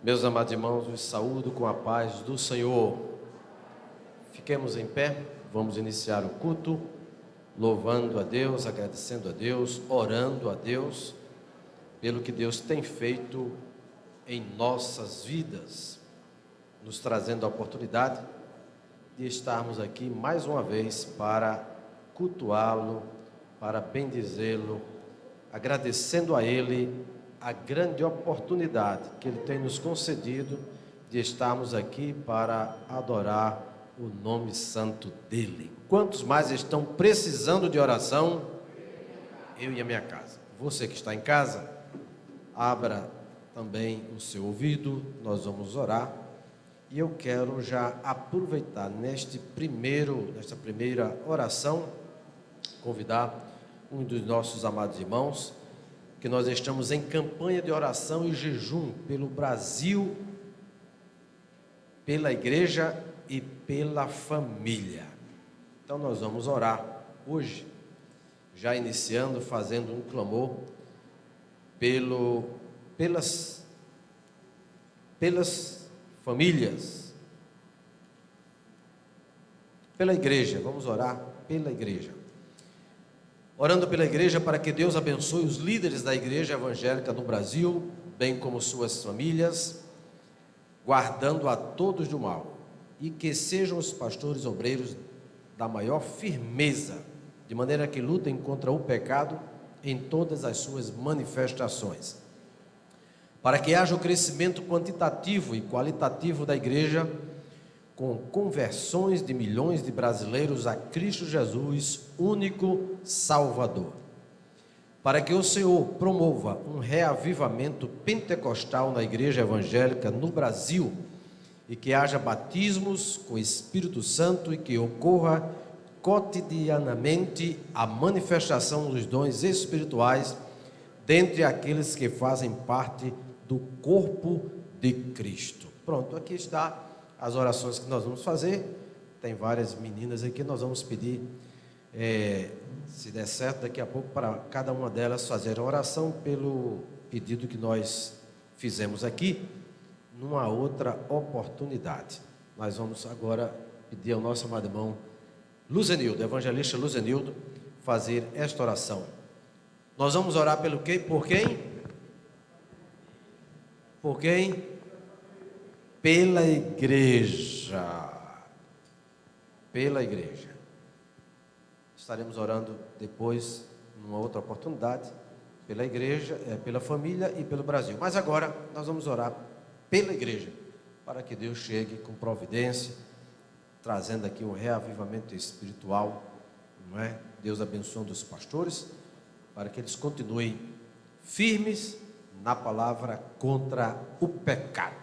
Meus amados irmãos, os saúdo com a paz do Senhor. Fiquemos em pé, vamos iniciar o culto, louvando a Deus, agradecendo a Deus, orando a Deus, pelo que Deus tem feito em nossas vidas, nos trazendo a oportunidade de estarmos aqui mais uma vez para cultuá-lo, para bendizê-lo, agradecendo a Ele a grande oportunidade que Ele tem nos concedido de estarmos aqui para adorar o nome santo dEle. Quantos mais estão precisando de oração? Eu e a minha casa. Você que está em casa, abra também o seu ouvido, nós vamos orar. E eu quero já aproveitar nesta primeira oração, convidar um dos nossos amados irmãos, que nós estamos em campanha de oração e jejum pelo Brasil, pela igreja e pela família. Então nós vamos orar hoje, já iniciando, fazendo um clamor pelas famílias, pela igreja. Vamos orar pela igreja. Orando pela igreja para que Deus abençoe os líderes da igreja evangélica no Brasil, bem como suas famílias, guardando a todos do mal, e que sejam os pastores obreiros da maior firmeza, de maneira que lutem contra o pecado em todas as suas manifestações, para que haja o crescimento quantitativo e qualitativo da igreja, com conversões de milhões de brasileiros a Cristo Jesus, único Salvador. Para que o Senhor promova um reavivamento pentecostal na igreja evangélica no Brasil, e que haja batismos com o Espírito Santo e que ocorra cotidianamente a manifestação dos dons espirituais dentre aqueles que fazem parte do corpo de Cristo. Pronto, aqui está as orações que nós vamos fazer. Tem várias meninas aqui, nós vamos pedir, se der certo, daqui a pouco, para cada uma delas fazer a oração pelo pedido que nós fizemos aqui, numa outra oportunidade. Nós vamos agora pedir ao nosso amado irmão Luzenildo, evangelista Luzenildo, fazer esta oração. Nós vamos orar pelo quê? Por quem? Por quem? Pela igreja. Pela igreja. Estaremos orando depois, numa outra oportunidade, pela igreja, pela família e pelo Brasil. Mas agora nós vamos orar pela igreja, para que Deus chegue com providência, trazendo aqui um reavivamento espiritual, não é? Deus abençoando os pastores, para que eles continuem firmes na palavra contra o pecado.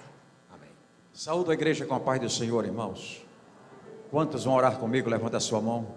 Saúdo a igreja com a paz do Senhor, irmãos. Quantos vão orar comigo? Levanta a sua mão.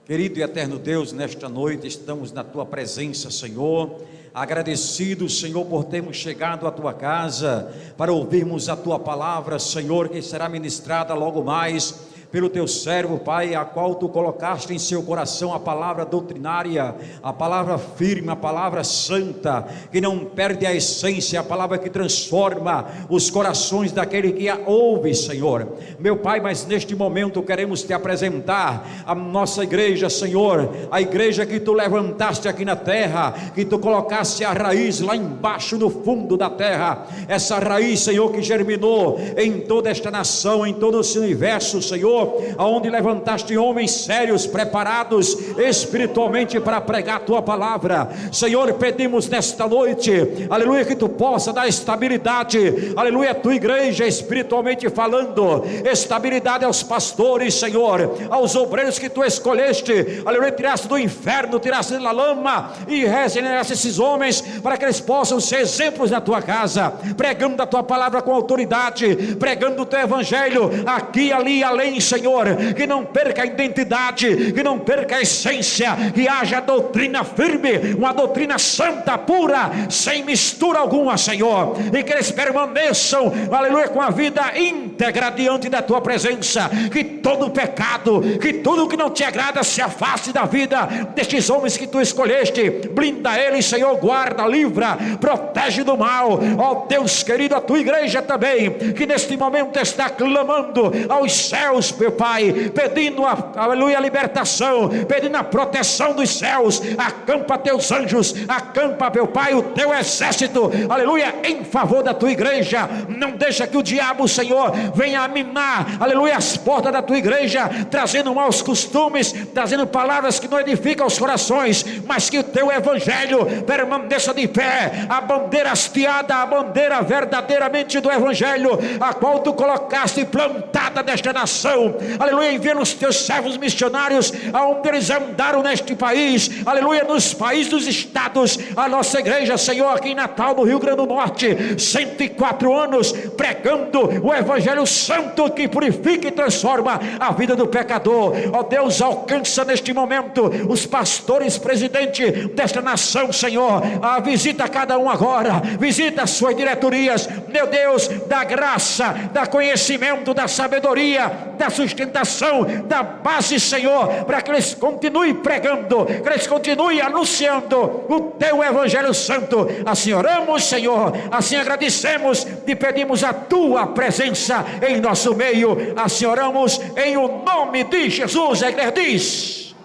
Querido e eterno Deus, nesta noite estamos na tua presença, Senhor, agradecidos, Senhor, por termos chegado à tua casa para ouvirmos a tua palavra, Senhor, que será ministrada logo mais pelo teu servo, Pai, a qual tu colocaste em seu coração a palavra doutrinária, a palavra firme, a palavra santa, que não perde a essência, a palavra que transforma os corações daquele que a ouve, Senhor. Meu Pai, mas neste momento queremos te apresentar a nossa igreja, Senhor, a igreja que tu levantaste aqui na terra, que tu colocaste a raiz lá embaixo no fundo da terra, essa raiz, Senhor, que germinou em toda esta nação, em todo esse universo, Senhor, aonde levantaste homens sérios, preparados espiritualmente para pregar a tua palavra. Senhor, pedimos nesta noite, aleluia, que tu possa dar estabilidade, aleluia, a tua igreja espiritualmente falando, estabilidade aos pastores, Senhor, aos obreiros que tu escolheste, aleluia, tiraste do inferno, tiraste da lama e regeneraste esses homens para que eles possam ser exemplos na tua casa, pregando a tua palavra com autoridade, pregando o teu evangelho aqui, ali, além, Senhor, que não perca a identidade, que não perca a essência, que haja doutrina firme, uma doutrina santa, pura, sem mistura alguma, Senhor, e que eles permaneçam, aleluia, com a vida íntegra diante da tua presença, que todo pecado, que tudo que não te agrada se afaste da vida destes homens que tu escolheste. Blinda eles, Senhor, guarda, livra, protege do mal. Ó Deus querido, a tua igreja também, que neste momento está clamando aos céus, meu Pai, pedindo aleluia, a libertação, pedindo a proteção dos céus. Acampa teus anjos, acampa, meu Pai, o teu exército, aleluia, em favor da tua igreja. Não deixa que o diabo, Senhor, venha a minar, aleluia, as portas da tua igreja, trazendo maus costumes, trazendo palavras que não edificam os corações, mas que o teu evangelho permaneça de pé, a bandeira hasteada, a bandeira verdadeiramente do evangelho, a qual tu colocaste plantada desta nação, aleluia, enviando os teus servos missionários aonde eles andaram neste país, aleluia, nos países dos estados. A nossa igreja, Senhor, aqui em Natal, no Rio Grande do Norte, 104 anos pregando o evangelho santo que purifica e transforma a vida do pecador. Ó Deus, alcança neste momento os pastores, presidente desta nação, Senhor, visita cada um agora, visita as suas diretorias, meu Deus, da graça, da conhecimento, da sabedoria, da sustentação, da base, Senhor, para que eles continuem pregando, que eles continuem anunciando o teu evangelho santo. Assim oramos, Senhor, assim agradecemos e pedimos a tua presença em nosso meio. Assim oramos em o nome de Jesus. A igreja diz: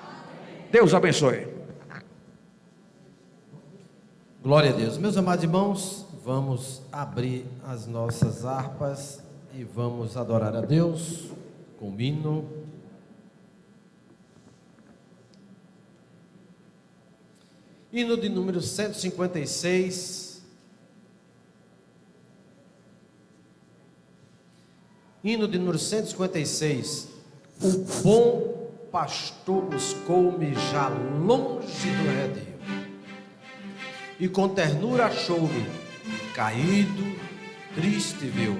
Deus abençoe. Glória a Deus. Meus amados irmãos, vamos abrir as nossas harpas e vamos adorar a Deus com o hino. Hino de número 156. Hino de número 156. O bom pastor buscou-me já longe do redil, e com ternura achou-me, caído, triste viu.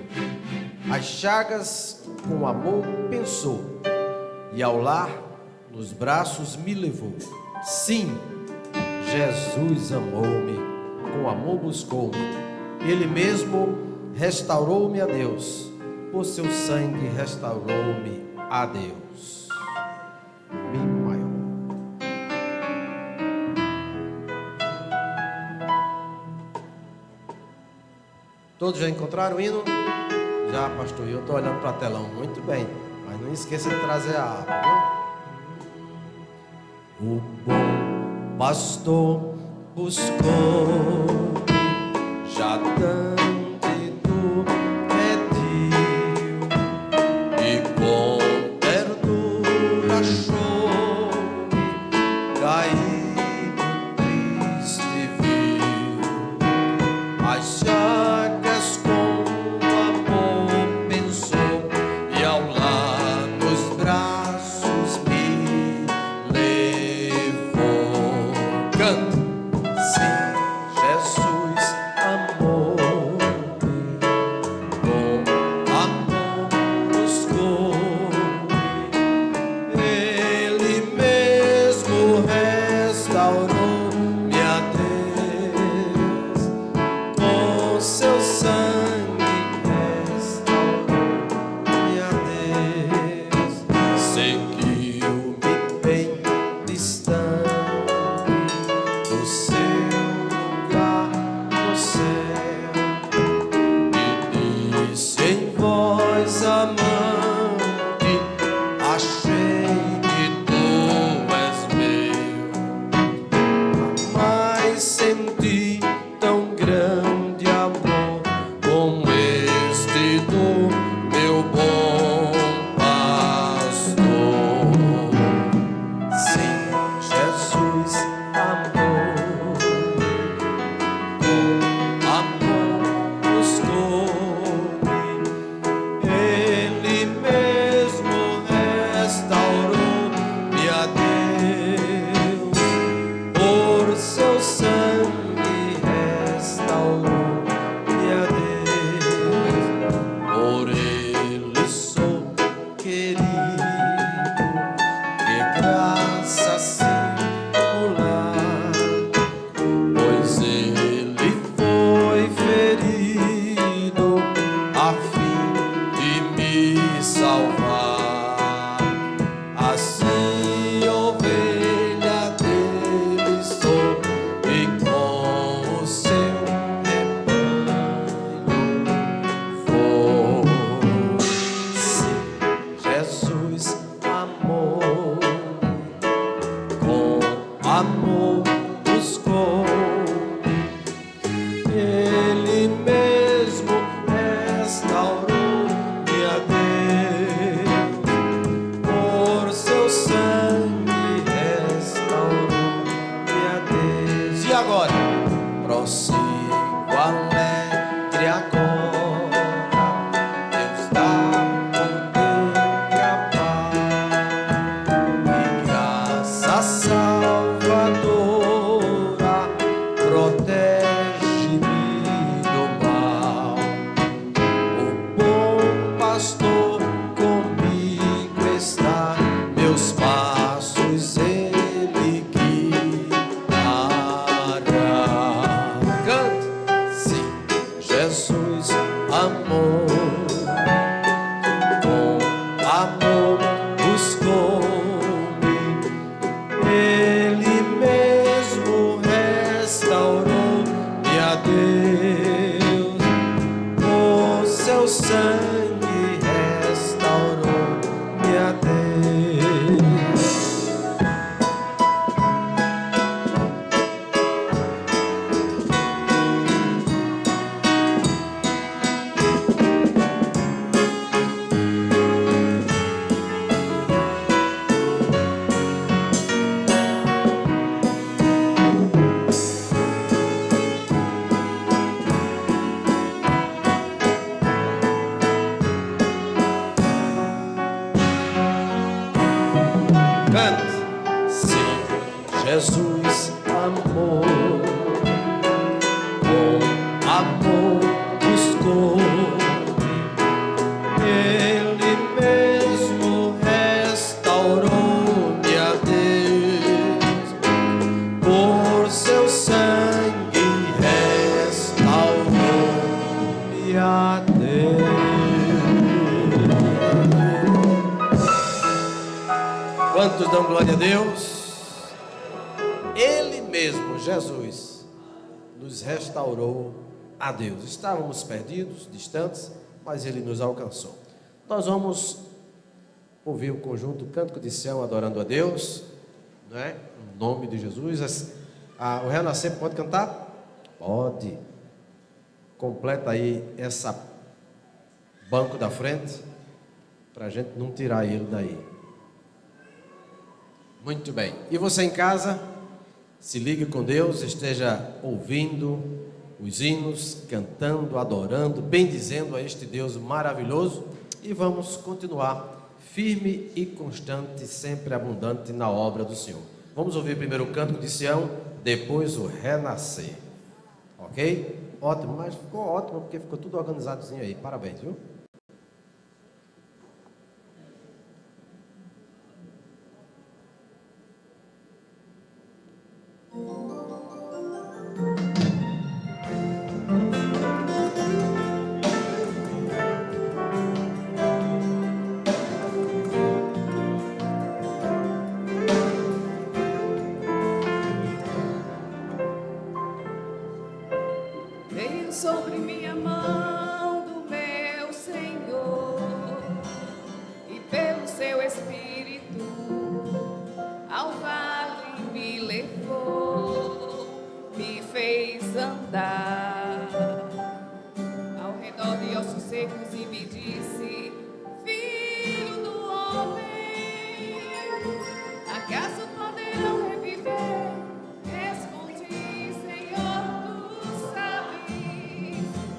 As chagas com amor pensou, e ao lar nos braços me levou. Sim, Jesus amou-me, com amor buscou-me, Ele mesmo restaurou-me a Deus, por seu sangue restaurou-me a Deus. Mi maior. Todos já encontraram o hino? Já, pastor, eu estou olhando para o telão. Muito bem, mas não esqueça de trazer a harpa, viu? O bom pastor buscou, já tanto pediu, e com ternura achou, caído, triste viu. As chagas com amor pensou, e ao lar nos braços me levou. Canta. Sim, Jesus amou-me, com amor buscou-me, Ele mesmo restaurou-me a Deus, com seu sangue restaurou-me a Deus. Seguiu-me bem distante do seu lugar no céu, e disse em voz amante: achei que tu és meu. Mas senti tão grande amor Jesus amou, com amor buscou-me, Ele mesmo restaurou-me a Deus, o seu sangue restaurou-me a Deus. Cante. Sim, Jesus amou, com amor buscou-me, Ele mesmo restaurou-me a Deus, por seu sangue restaurou-me a Deus. Quantos dão glória a Deus? Ele mesmo, Jesus, nos restaurou a Deus. Estávamos perdidos, distantes, mas Ele nos alcançou. Nós vamos ouvir o conjunto Cântico de Sião adorando a Deus, não é? Em nome de Jesus. O Renascer pode cantar? Pode. Completa aí essa banco da frente, para a gente não tirar ele daí. Muito bem. E você em casa, se ligue com Deus, esteja ouvindo os hinos, cantando, adorando, bendizendo a este Deus maravilhoso. E vamos continuar firme e constante, sempre abundante na obra do Senhor. Vamos ouvir primeiro o Cântico de Sião, depois o Renascer. Ok? Ótimo, mas ficou ótimo porque ficou tudo organizadozinho aí. Parabéns, viu? Veio sobre minha mão do meu Senhor, e pelo seu Espírito ao vale me levou, me fez andar ao redor de ossos secos e me disse: Filho do homem, acaso poderão reviver? Respondi: Senhor, tu sabes.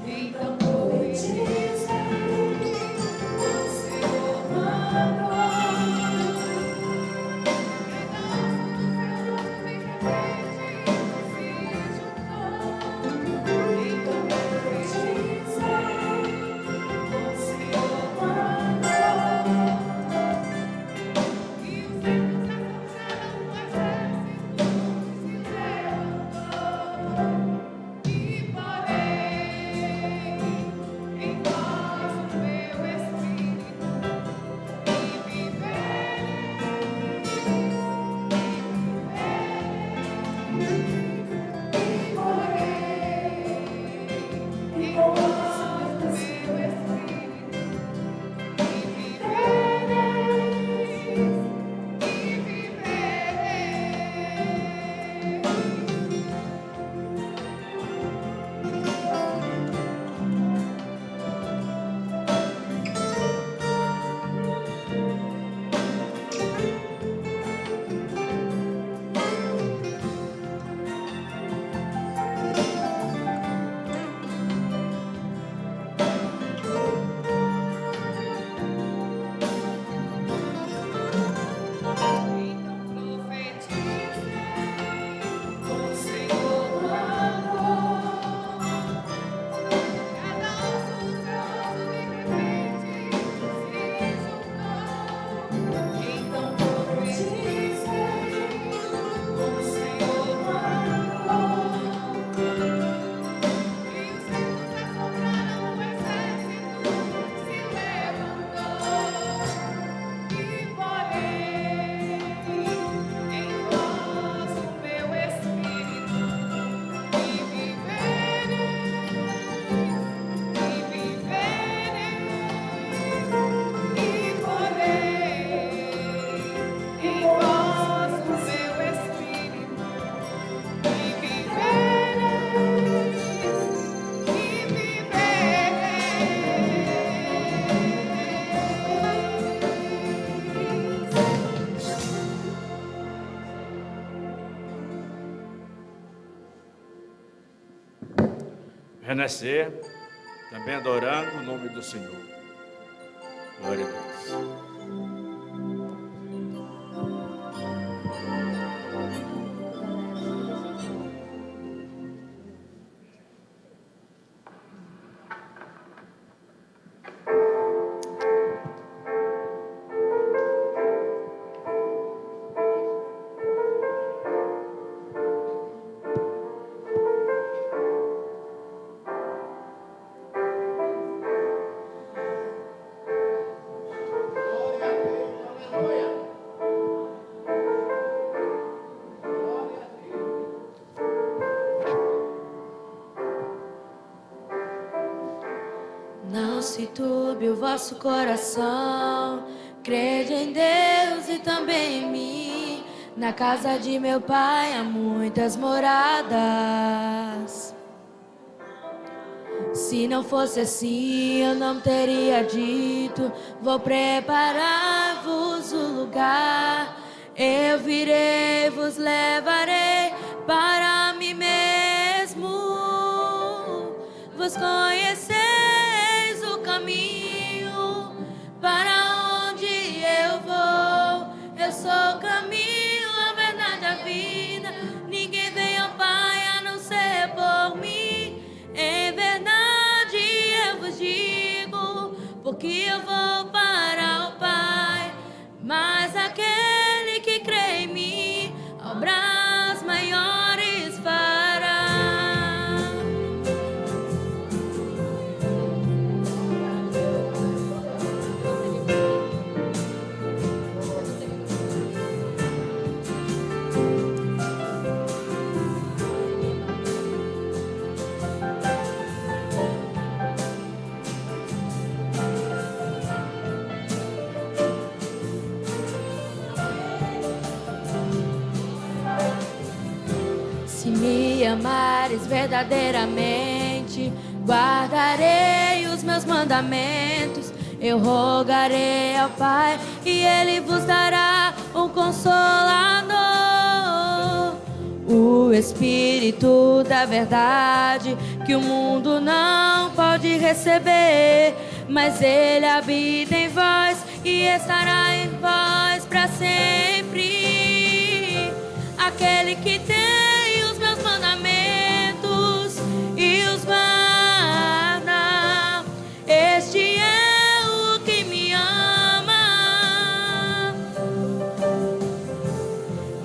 Então profetiza, o Senhor mandou. Então profetiza, o Senhor mandou. permanecer também adorando o nome do Senhor. Glória a Deus. Não se turbe o vosso coração, crede em Deus e também em mim. Na casa de meu pai há muitas moradas. Se não fosse assim, eu não teria dito: vou preparar-vos o lugar. Eu virei, vos levarei para mim mesmo. Vos conheceis o caminho para onde eu vou. Eu sou o caminho, a verdade, a vida. Ninguém vem ao Pai a não ser por mim. Em verdade eu vos digo, porque eu vou para o Pai. Mas aquele que crê em mim, obras maiores fará. Se me amares verdadeiramente, guardarei os meus mandamentos. Eu rogarei ao Pai e Ele vos dará um Consolador, o Espírito da verdade, que o mundo não pode receber, mas Ele habita em vós e estará em vós para sempre. Aquele que tem os meus mandamentos e os guarda, este é o que me ama.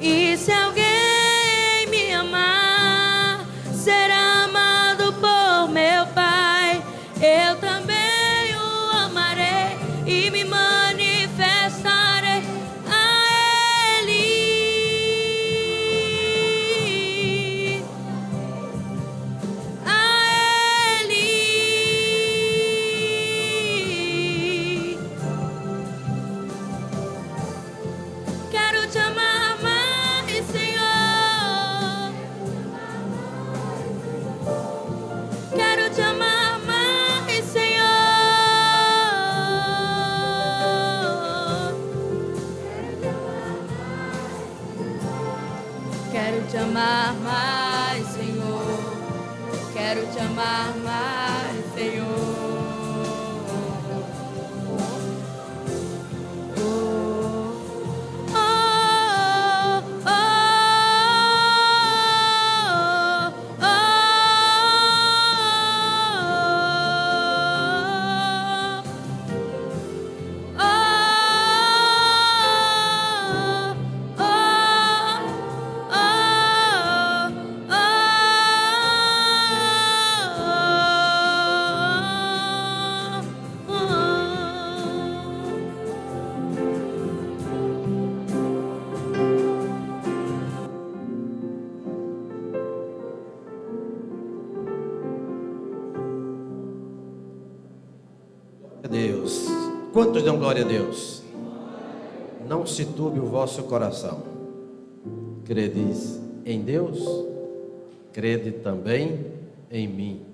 E se alguém me amar, será amado por meu Pai. Eu também o amarei e me manifestarei a Ele. Quero te amar mais, Senhor. Quero te amar mais, Senhor. Quero te amar mais, Senhor. Quero te amar mais, Senhor. Deus. Quantos dão glória a Deus? Não se turbe o vosso coração. Credes em Deus, crede também em mim.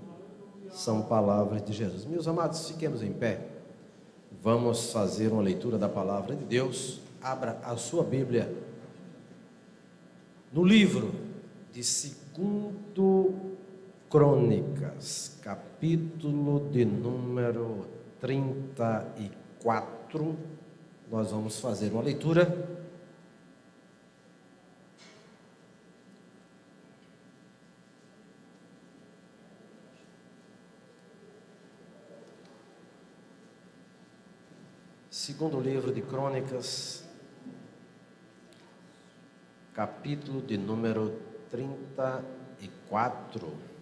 São palavras de Jesus. Meus amados, fiquemos em pé. Vamos fazer uma leitura da palavra de Deus. Abra a sua Bíblia no livro de 2 Crônicas, capítulo de número 34. Nós vamos fazer uma leitura. Segundo livro de Crônicas, capítulo de número 34.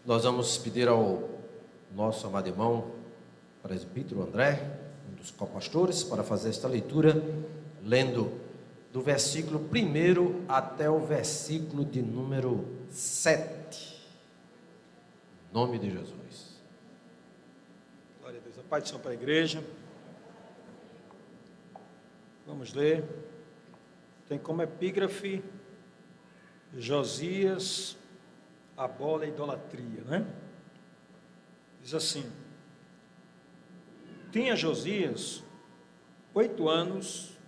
Nós vamos pedir ao nosso amado irmão, presbítero André, um dos copastores, para fazer esta leitura, lendo do versículo 1 até o versículo de número 7. Em nome de Jesus. Glória a Deus. A paz do Senhor para a igreja. Vamos ler. Tem como epígrafe Josias abola a idolatria, né? Diz assim: tinha Josias 8 anos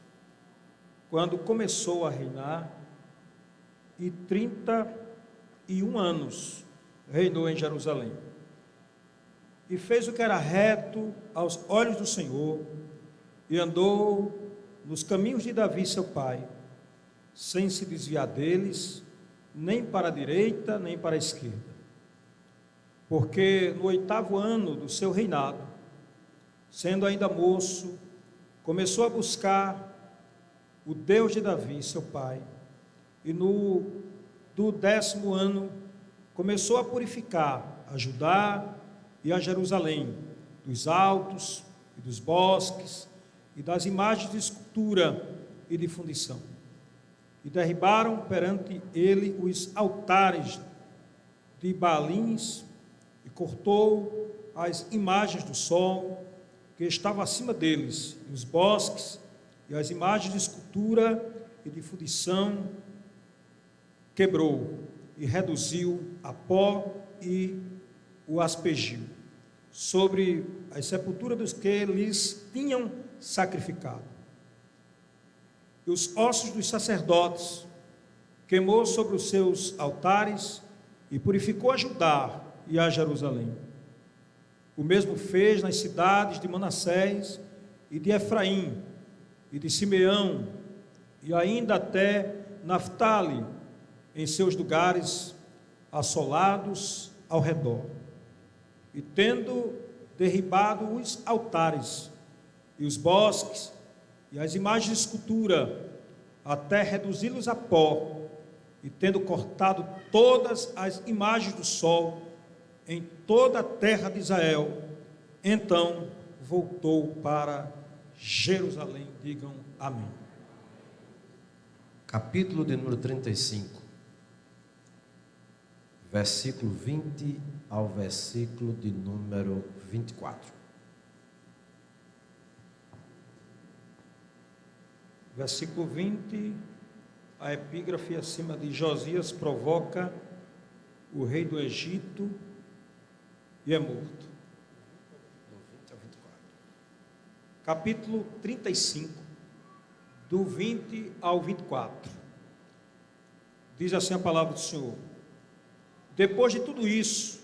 quando começou a reinar, e 31 anos reinou em Jerusalém. E fez o que era reto aos olhos do Senhor, e andou nos caminhos de Davi seu pai, sem se desviar deles, nem para a direita, nem para a esquerda. Porque no 8º ano do seu reinado, sendo ainda moço, começou a buscar o Deus de Davi seu pai, e do 10º ano começou a purificar a Judá e a Jerusalém, dos altos e dos bosques, e das imagens de escultura e de fundição. E derribaram perante ele os altares de Baalins, e cortou as imagens do sol que estava acima deles, e os bosques, e as imagens de escultura e de fundição quebrou, e reduziu a pó e o aspergiu sobre as sepulturas dos que lhes tinham sacrificado. E os ossos dos sacerdotes queimou sobre os seus altares, e purificou a Judá e a Jerusalém. O mesmo fez nas cidades de Manassés e de Efraim e de Simeão, e ainda até Naftali, em seus lugares assolados ao redor. E tendo derribado os altares e os bosques e as imagens de escultura, até reduzi-los a pó, e tendo cortado todas as imagens do sol em toda a terra de Israel, então voltou para Jerusalém. Digam amém. Capítulo de número 35, versículo 20 ao versículo de número 24. Versículo 20, a epígrafe acima de Josias provoca o rei do Egito e é morto. Do 20 ao 24. Capítulo 35, do 20 ao 24. Diz assim a palavra do Senhor: depois de tudo isso,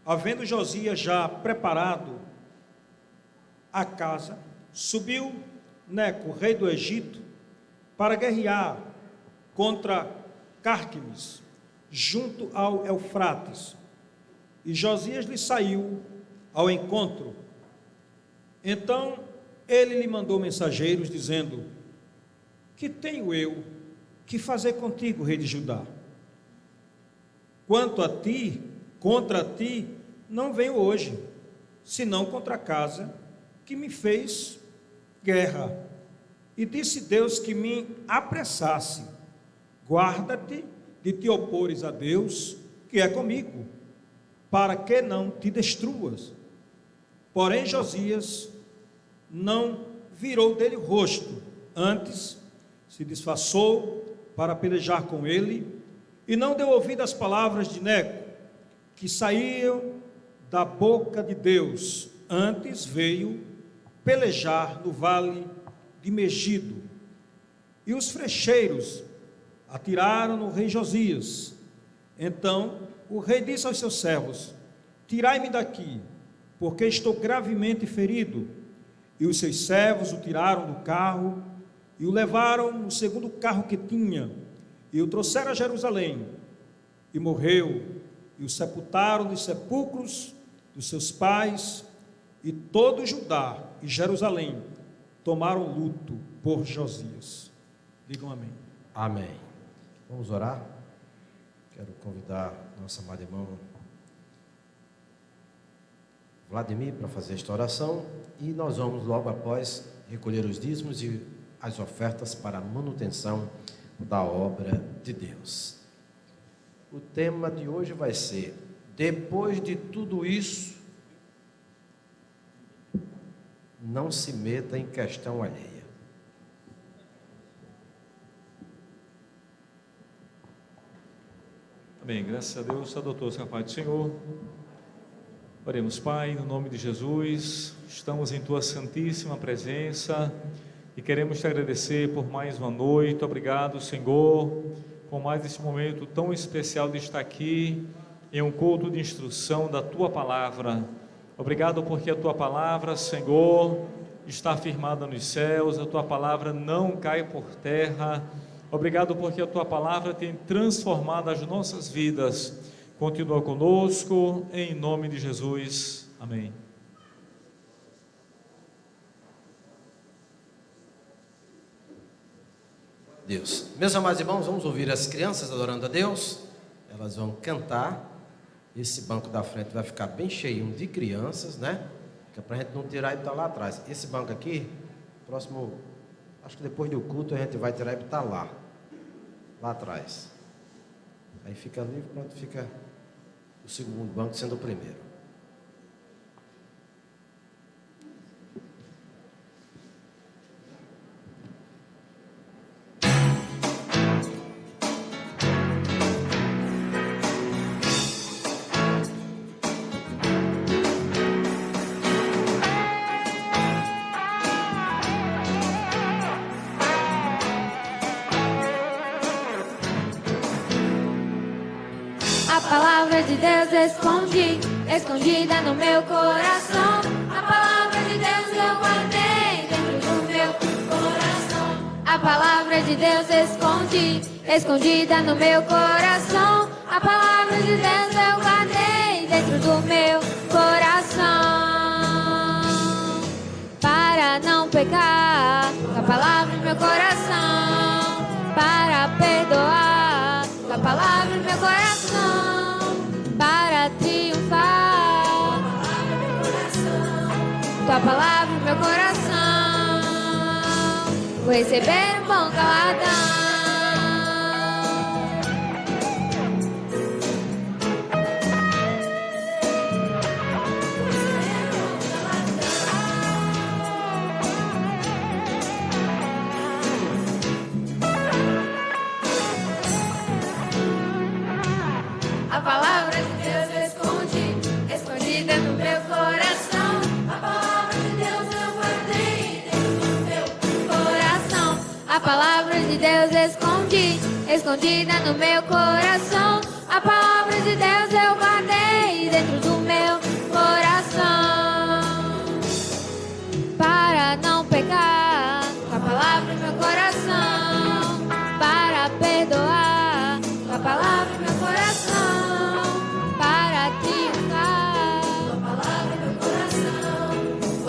havendo Josias já preparado a casa, subiu Neco, rei do Egito, para guerrear contra Cárquemes, junto ao Eufrates. E Josias lhe saiu ao encontro. Então ele lhe mandou mensageiros, dizendo: que tenho eu que fazer contigo, rei de Judá? Quanto a ti, contra ti, não venho hoje, senão contra a casa que me fez guerra. E disse Deus que me apressasse: guarda-te de te opores a Deus, que é comigo, para que não te destruas. Porém Josias não virou dele o rosto, antes se disfarçou para pelejar com ele, e não deu ouvido às palavras de Neco, que saíam da boca de Deus. Antes veio pelejar no vale de Megido. E os frecheiros atiraram no rei Josias. Então o rei disse aos seus servos: tirai-me daqui, porque estou gravemente ferido. E os seus servos o tiraram do carro e o levaram no segundo carro que tinha, e o trouxeram a Jerusalém. E morreu, e o sepultaram nos sepulcros dos seus pais, e todo Judá e Jerusalém tomaram luto por Josias. Digam amém. Amém. Vamos orar? Quero convidar nosso amado irmão Vladimir para fazer esta oração, e nós vamos logo após recolher os dízimos e as ofertas para a manutenção da obra de Deus. O tema de hoje vai ser: depois de tudo isso, não se meta em questão alheia. Amém. Graças a Deus, a doutor, Senhor Pai do Senhor. Oremos, Pai, no nome de Jesus. Estamos em Tua santíssima presença e queremos Te agradecer por mais uma noite. Obrigado, Senhor, por mais esse momento tão especial de estar aqui em um culto de instrução da Tua Palavra. Obrigado porque a Tua Palavra, Senhor, está firmada nos céus, a Tua Palavra não cai por terra. Obrigado porque a Tua Palavra tem transformado as nossas vidas. Continua conosco, em nome de Jesus. Amém. Deus. Meus amados irmãos, vamos ouvir as crianças adorando a Deus. Elas vão cantar. Esse banco da frente vai ficar bem cheio de crianças, né? Que é para a gente não tirar e botar lá atrás. Esse banco aqui, próximo, acho que depois do culto a gente vai tirar e botar lá atrás. Aí fica livre, pronto, fica o segundo banco sendo o primeiro. A palavra de Deus escondida no meu coração. A palavra de Deus eu guardei dentro do meu coração. A palavra de Deus escondida no meu coração. A palavra de Deus eu guardei dentro do meu coração. Para não pecar, a palavra no meu coração. Para perdoar, a palavra no meu coração. Para triunfar, tua palavra no meu coração. Vou receber um bom galardão. A palavra de Deus escondida no meu coração. A palavra de Deus eu guardei dentro do meu coração. A palavra de Deus escondida no meu coração. A palavra de Deus eu guardei dentro do meu coração. Para não pecar, a palavra no meu coração. Para perdoar, a palavra no meu coração.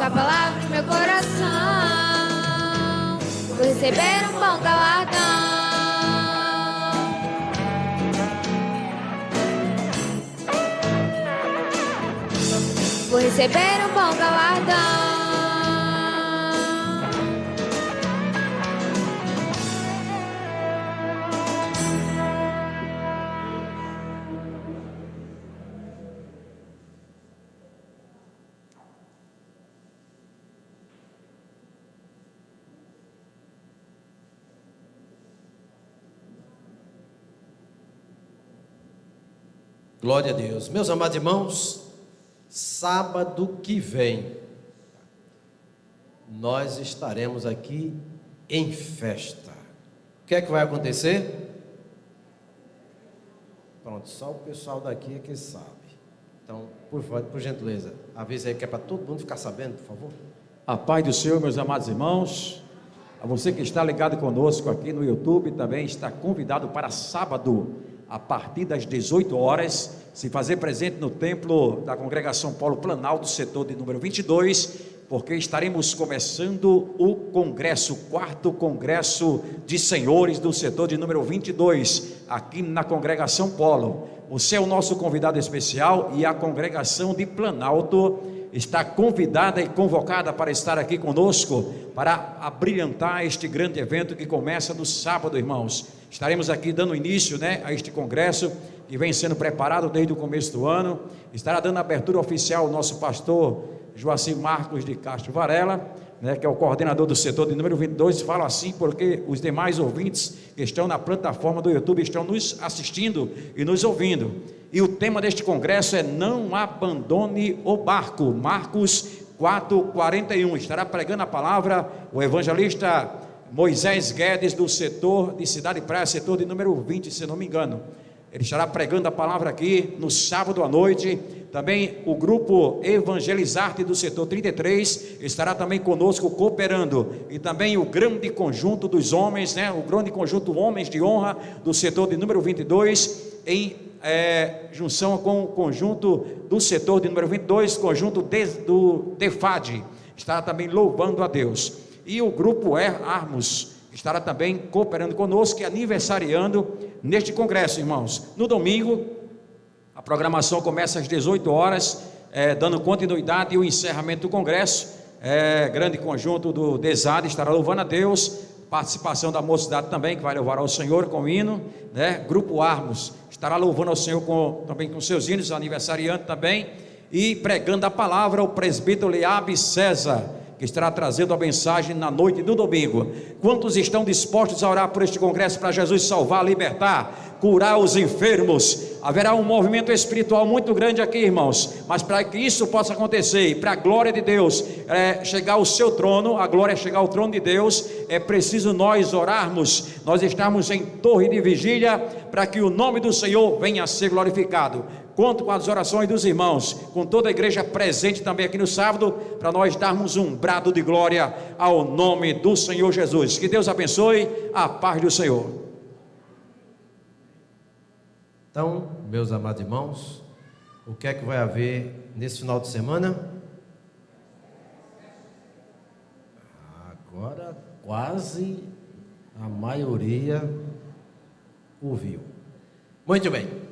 A palavra no meu coração, vou receber um bom galardão. Vou receber um bom galardão. Glória a Deus. Meus amados irmãos, sábado que vem, nós estaremos aqui em festa. O que é que vai acontecer? Pronto, só o pessoal daqui é que sabe. Então, por gentileza, avisa aí que é para todo mundo ficar sabendo, por favor. A paz do Senhor, meus amados irmãos. A você que está ligado conosco aqui no YouTube, também está convidado para sábado, a partir das 18 horas, se fazer presente no templo da Congregação Paulo Planalto, setor de número 22, porque estaremos começando o congresso, o 4º congresso de senhores do setor de número 22, aqui na Congregação Polo. Você é o nosso convidado especial e a Congregação de Planalto está convidada e convocada para estar aqui conosco, para abrilhantar este grande evento que começa no sábado, irmãos. Estaremos aqui dando início, a este congresso que vem sendo preparado desde o começo do ano. Estará dando abertura oficial o nosso pastor Joacir Marcos de Castro Varela, que é o coordenador do setor de número 22. Falo assim porque os demais ouvintes que estão na plataforma do YouTube estão nos assistindo e nos ouvindo. E o tema deste congresso é Não Abandone o Barco, Marcos 4:41. Estará pregando a palavra o evangelista Moisés Guedes, do setor de Cidade e Praia, setor de número 20, se não me engano. Ele estará pregando a palavra aqui no sábado à noite. Também o grupo Evangelizarte do setor 33 estará também conosco cooperando. E também o grande conjunto dos homens, o grande conjunto Homens de Honra do setor de número 22, em junção com o conjunto do setor de número 22, conjunto do Tefad, estará também louvando a Deus. E o grupo Armos estará também cooperando conosco e aniversariando neste congresso, irmãos. No domingo, a programação começa às 18 horas, dando continuidade e o encerramento do congresso. Grande conjunto do DESAD estará louvando a Deus, participação da mocidade também, que vai louvar ao Senhor com hino, Grupo Armos estará louvando ao Senhor também com seus hinos, aniversariante também, e pregando a palavra o presbítero Leabe César, que estará trazendo a mensagem na noite do domingo. Quantos estão dispostos a orar por este congresso para Jesus salvar, libertar, curar os enfermos? Haverá um movimento espiritual muito grande aqui, irmãos, mas para que isso possa acontecer e para a glória de Deus chegar ao seu trono, a glória chegar ao trono de Deus, é preciso nós orarmos, nós estarmos em torre de vigília para que o nome do Senhor venha a ser glorificado. Conto com as orações dos irmãos, com toda a igreja presente também aqui no sábado, para nós darmos um brado de glória ao nome do Senhor Jesus. Que Deus abençoe, a paz do Senhor. Então, meus amados irmãos, o que é que vai haver nesse final de semana? Agora, quase a maioria ouviu. Muito bem.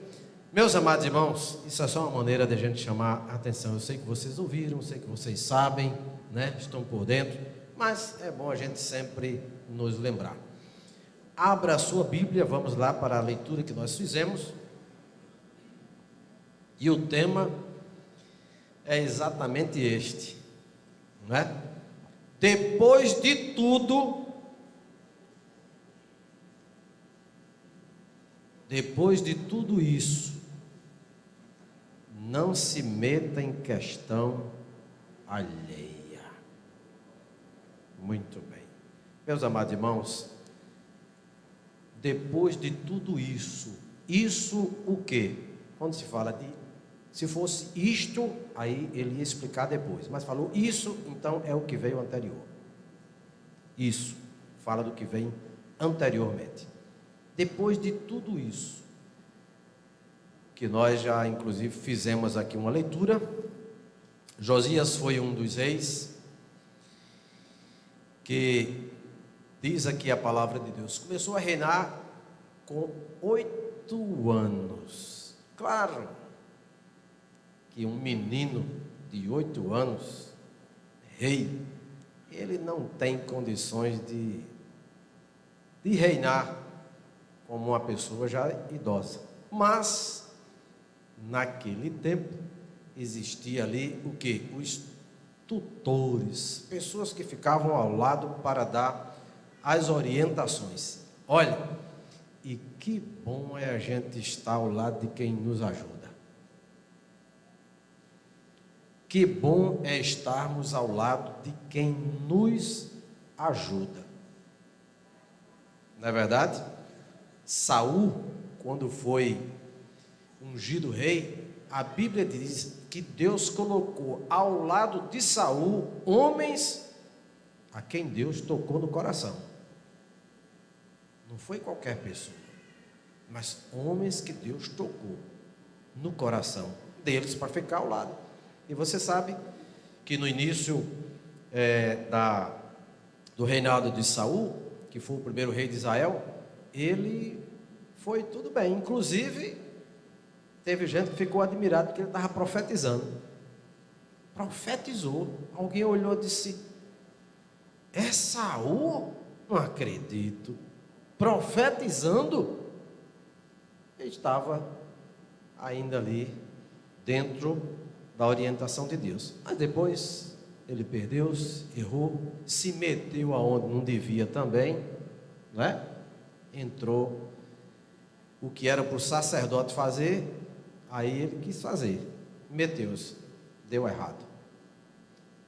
Meus amados irmãos, isso é só uma maneira de a gente chamar a atenção. Eu sei que vocês ouviram, sei que vocês sabem, estão por dentro, mas é bom a gente sempre nos lembrar. Abra a sua Bíblia, vamos lá para a leitura que nós fizemos. E o tema é exatamente este, Depois de tudo, isso, não se meta em questão alheia. Muito bem. Meus amados irmãos, depois de tudo isso o quê? Quando se fala se fosse isto, aí ele ia explicar depois, mas falou isso, então é o que veio anterior. Isso, fala do que vem anteriormente. Depois de tudo isso, que nós já inclusive fizemos aqui uma leitura, Josias foi um dos reis, que diz aqui a palavra de Deus, começou a reinar com 8 anos. Claro que um menino de 8 anos, rei, ele não tem condições de reinar como uma pessoa já idosa. Mas naquele tempo existia ali o quê? Os tutores, pessoas que ficavam ao lado para dar as orientações. Olha, e que bom é a gente estar ao lado de quem nos ajuda. Que bom é estarmos ao lado de quem nos ajuda. Não é verdade? Saul, quando foi ungido rei, a Bíblia diz que Deus colocou ao lado de Saul homens a quem Deus tocou no coração. Não foi qualquer pessoa, mas homens que Deus tocou no coração deles para ficar ao lado. E você sabe que no início do reinado de Saul, que foi o primeiro rei de Israel, ele foi tudo bem. Inclusive, teve gente que ficou admirado porque ele estava profetizando. Profetizou. Alguém olhou e disse: é Saul? Não acredito. Profetizando. Ele estava ainda ali dentro da orientação de Deus. Mas depois ele perdeu-se, errou, se meteu aonde não devia também, não é? Entrou o que era para o sacerdote fazer, aí ele quis fazer, meteu-se, deu errado.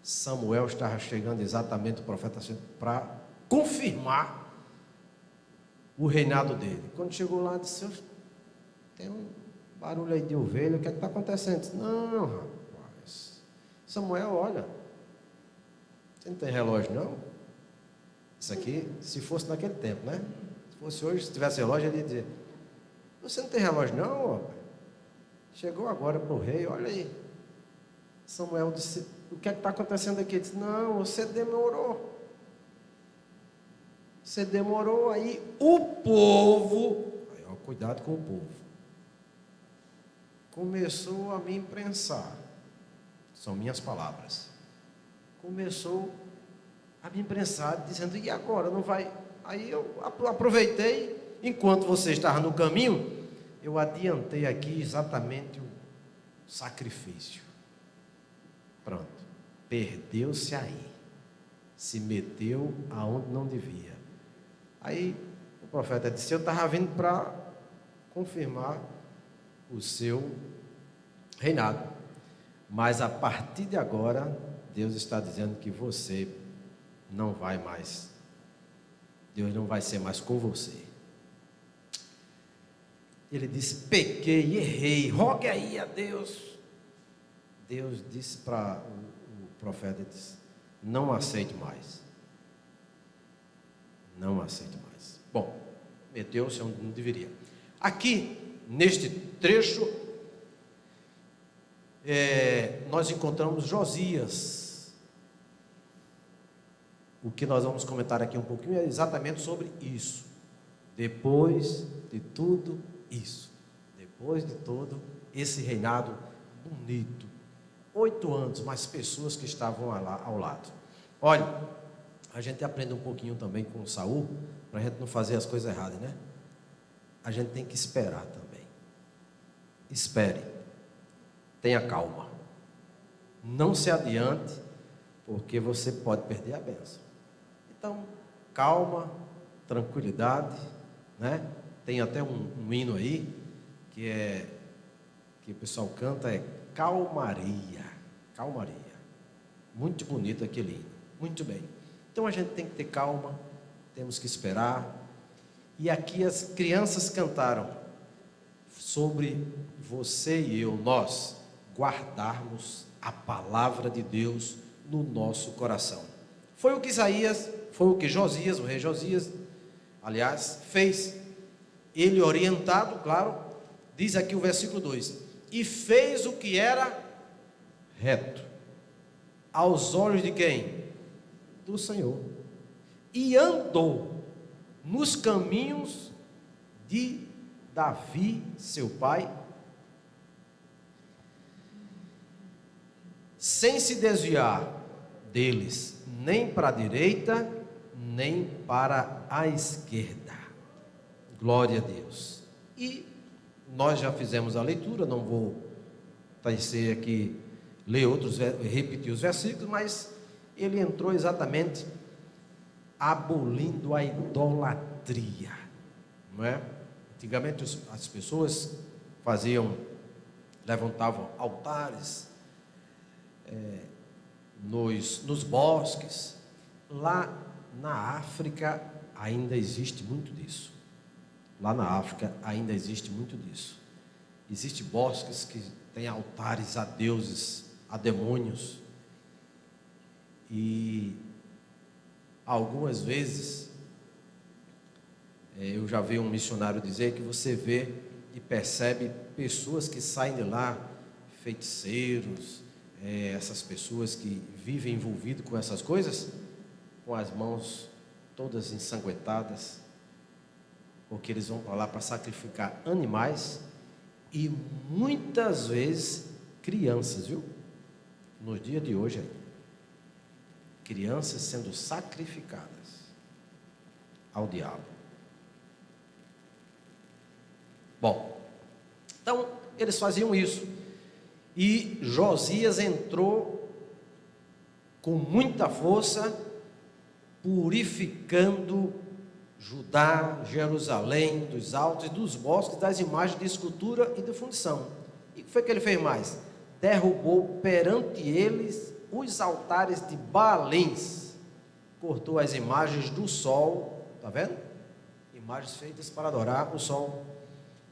Samuel estava chegando exatamente, o profeta, para confirmar o reinado dele. Quando chegou lá, disse: tem um barulho aí de ovelha, o que é que está acontecendo? Disse: não, rapaz, Samuel, olha, você não tem relógio não? Isso aqui, se fosse naquele tempo, né? Se fosse hoje, se tivesse relógio, ele ia dizer: você não tem relógio não, rapaz? Chegou agora para o rei, olha aí. Samuel disse: o que é que está acontecendo aqui? Ele disse: não, você demorou. Você demorou. Aí o povo, aí, ó, cuidado com o povo, começou a me imprensar. São minhas palavras. Começou a me imprensar, dizendo: e agora? Não vai? Aí eu aproveitei, enquanto você estava no caminho, eu adiantei aqui exatamente o sacrifício. Pronto. Perdeu-se aí. Se meteu aonde não devia. Aí o profeta disse: eu estava vindo para confirmar o seu reinado. Mas a partir de agora, Deus está dizendo que você não vai mais. Deus não vai ser mais com você. Ele disse: pequei, errei, rogue aí a Deus. Deus disse para o profeta, disse: não aceito mais. Não aceito mais. Bom, meteu-se onde não deveria. Aqui, neste trecho, nós encontramos Josias. O que nós vamos comentar aqui um pouquinho é exatamente sobre isso. Depois de tudo isso, depois de todo esse reinado bonito, 8 anos, mais pessoas que estavam lá ao lado. Olha, a gente aprende um pouquinho também com Saul, para a gente não fazer as coisas erradas, né? A gente tem que esperar também. Espere, tenha calma, não se adiante, porque você pode perder a bênção. Então, calma, tranquilidade, né? Tem até um hino aí que o pessoal canta, é calmaria, calmaria. Muito bonito aquele hino, muito bem. Então a gente tem que ter calma, temos que esperar. E aqui as crianças cantaram sobre você e eu, nós guardarmos a palavra de Deus no nosso coração. Foi o que Josias, o rei Josias, aliás, fez. Ele orientado, claro, diz aqui o versículo 2: e fez o que era reto aos olhos de quem? Do Senhor. E andou nos caminhos de Davi, seu pai, sem se desviar deles, nem para a direita, nem para a esquerda. Glória a Deus. E nós já fizemos a leitura, não vou tecer aqui, repetir os versículos, mas ele entrou exatamente abolindo a idolatria, não é? Antigamente as pessoas levantavam altares nos bosques. Lá na África ainda existe muito disso. Lá na África ainda existe muito disso. Existem bosques que têm altares a deuses, a demônios. E algumas vezes eu já vi um missionário dizer que você vê e percebe pessoas que saem de lá, feiticeiros, essas pessoas que vivem envolvidas com essas coisas, com as mãos todas ensanguentadas, porque eles vão para lá para sacrificar animais e muitas vezes crianças, viu? Nos dias de hoje, crianças sendo sacrificadas ao diabo. Bom, então eles faziam isso e Josias entrou com muita força, purificando Judá, Jerusalém, dos altos e dos bosques, das imagens de escultura e de fundição. E o que foi que ele fez mais? Derrubou perante eles os altares de Baalins, cortou as imagens do sol, está vendo? Imagens feitas para adorar o sol,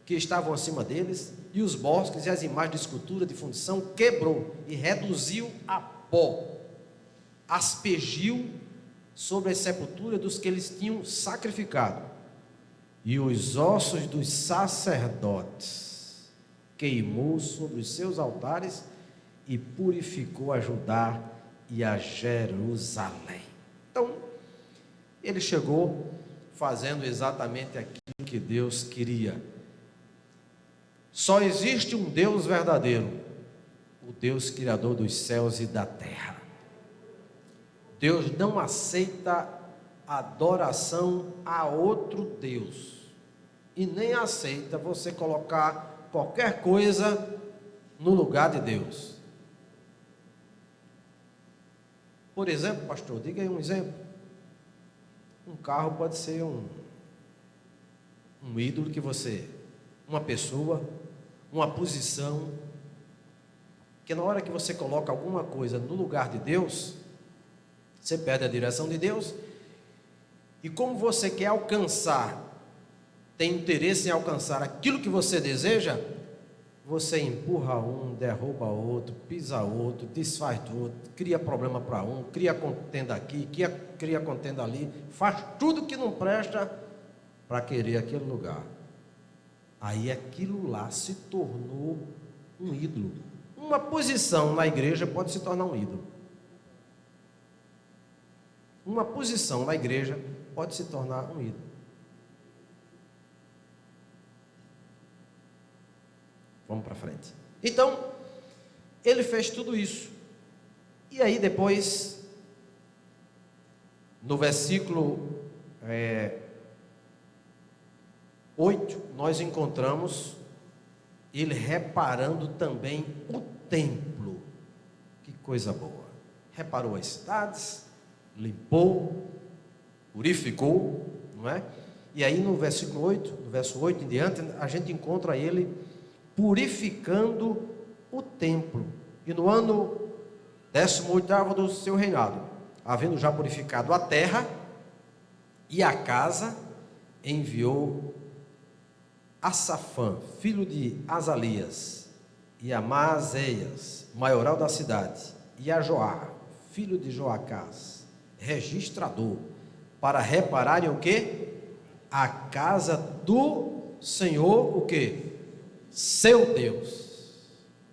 que estavam acima deles, e os bosques e as imagens de escultura de fundição quebrou e reduziu a pó, aspergiu sobre as sepulturas dos que eles tinham sacrificado, e os ossos dos sacerdotes queimou sobre os seus altares e purificou a Judá e a Jerusalém. Então, ele chegou fazendo exatamente aquilo que Deus queria. Só existe um Deus verdadeiro, o Deus criador dos céus e da terra. Deus não aceita adoração a outro Deus, e nem aceita você colocar qualquer coisa no lugar de Deus. Por exemplo, pastor, diga aí um exemplo. Um carro pode ser um ídolo que você, uma pessoa, uma posição, que na hora que você coloca alguma coisa no lugar de Deus, você perde a direção de Deus, e como você quer alcançar, tem interesse em alcançar aquilo que você deseja, você empurra um, derruba outro, pisa outro, desfaz outro, cria problema para um, cria contenda aqui, cria contenda ali, faz tudo que não presta para querer aquele lugar. Aí aquilo lá se tornou um ídolo. Uma posição na igreja pode se tornar um ídolo. Uma posição na igreja pode se tornar um ídolo. Vamos para frente. Então, ele fez tudo isso. E aí depois, no versículo 8, nós encontramos ele reparando também o templo. Que coisa boa. Reparou as cidades, limpou, purificou, não é? E aí no versículo 8, no verso 8 em diante, a gente encontra ele purificando o templo. E no ano 18º do seu reinado, havendo já purificado a terra e a casa, enviou a Safã, filho de Azalias, e a Maazéias, maioral da cidade, e a Joá, filho de Joacás, registrador, para repararem o quê? A casa do Senhor, o quê? Seu Deus.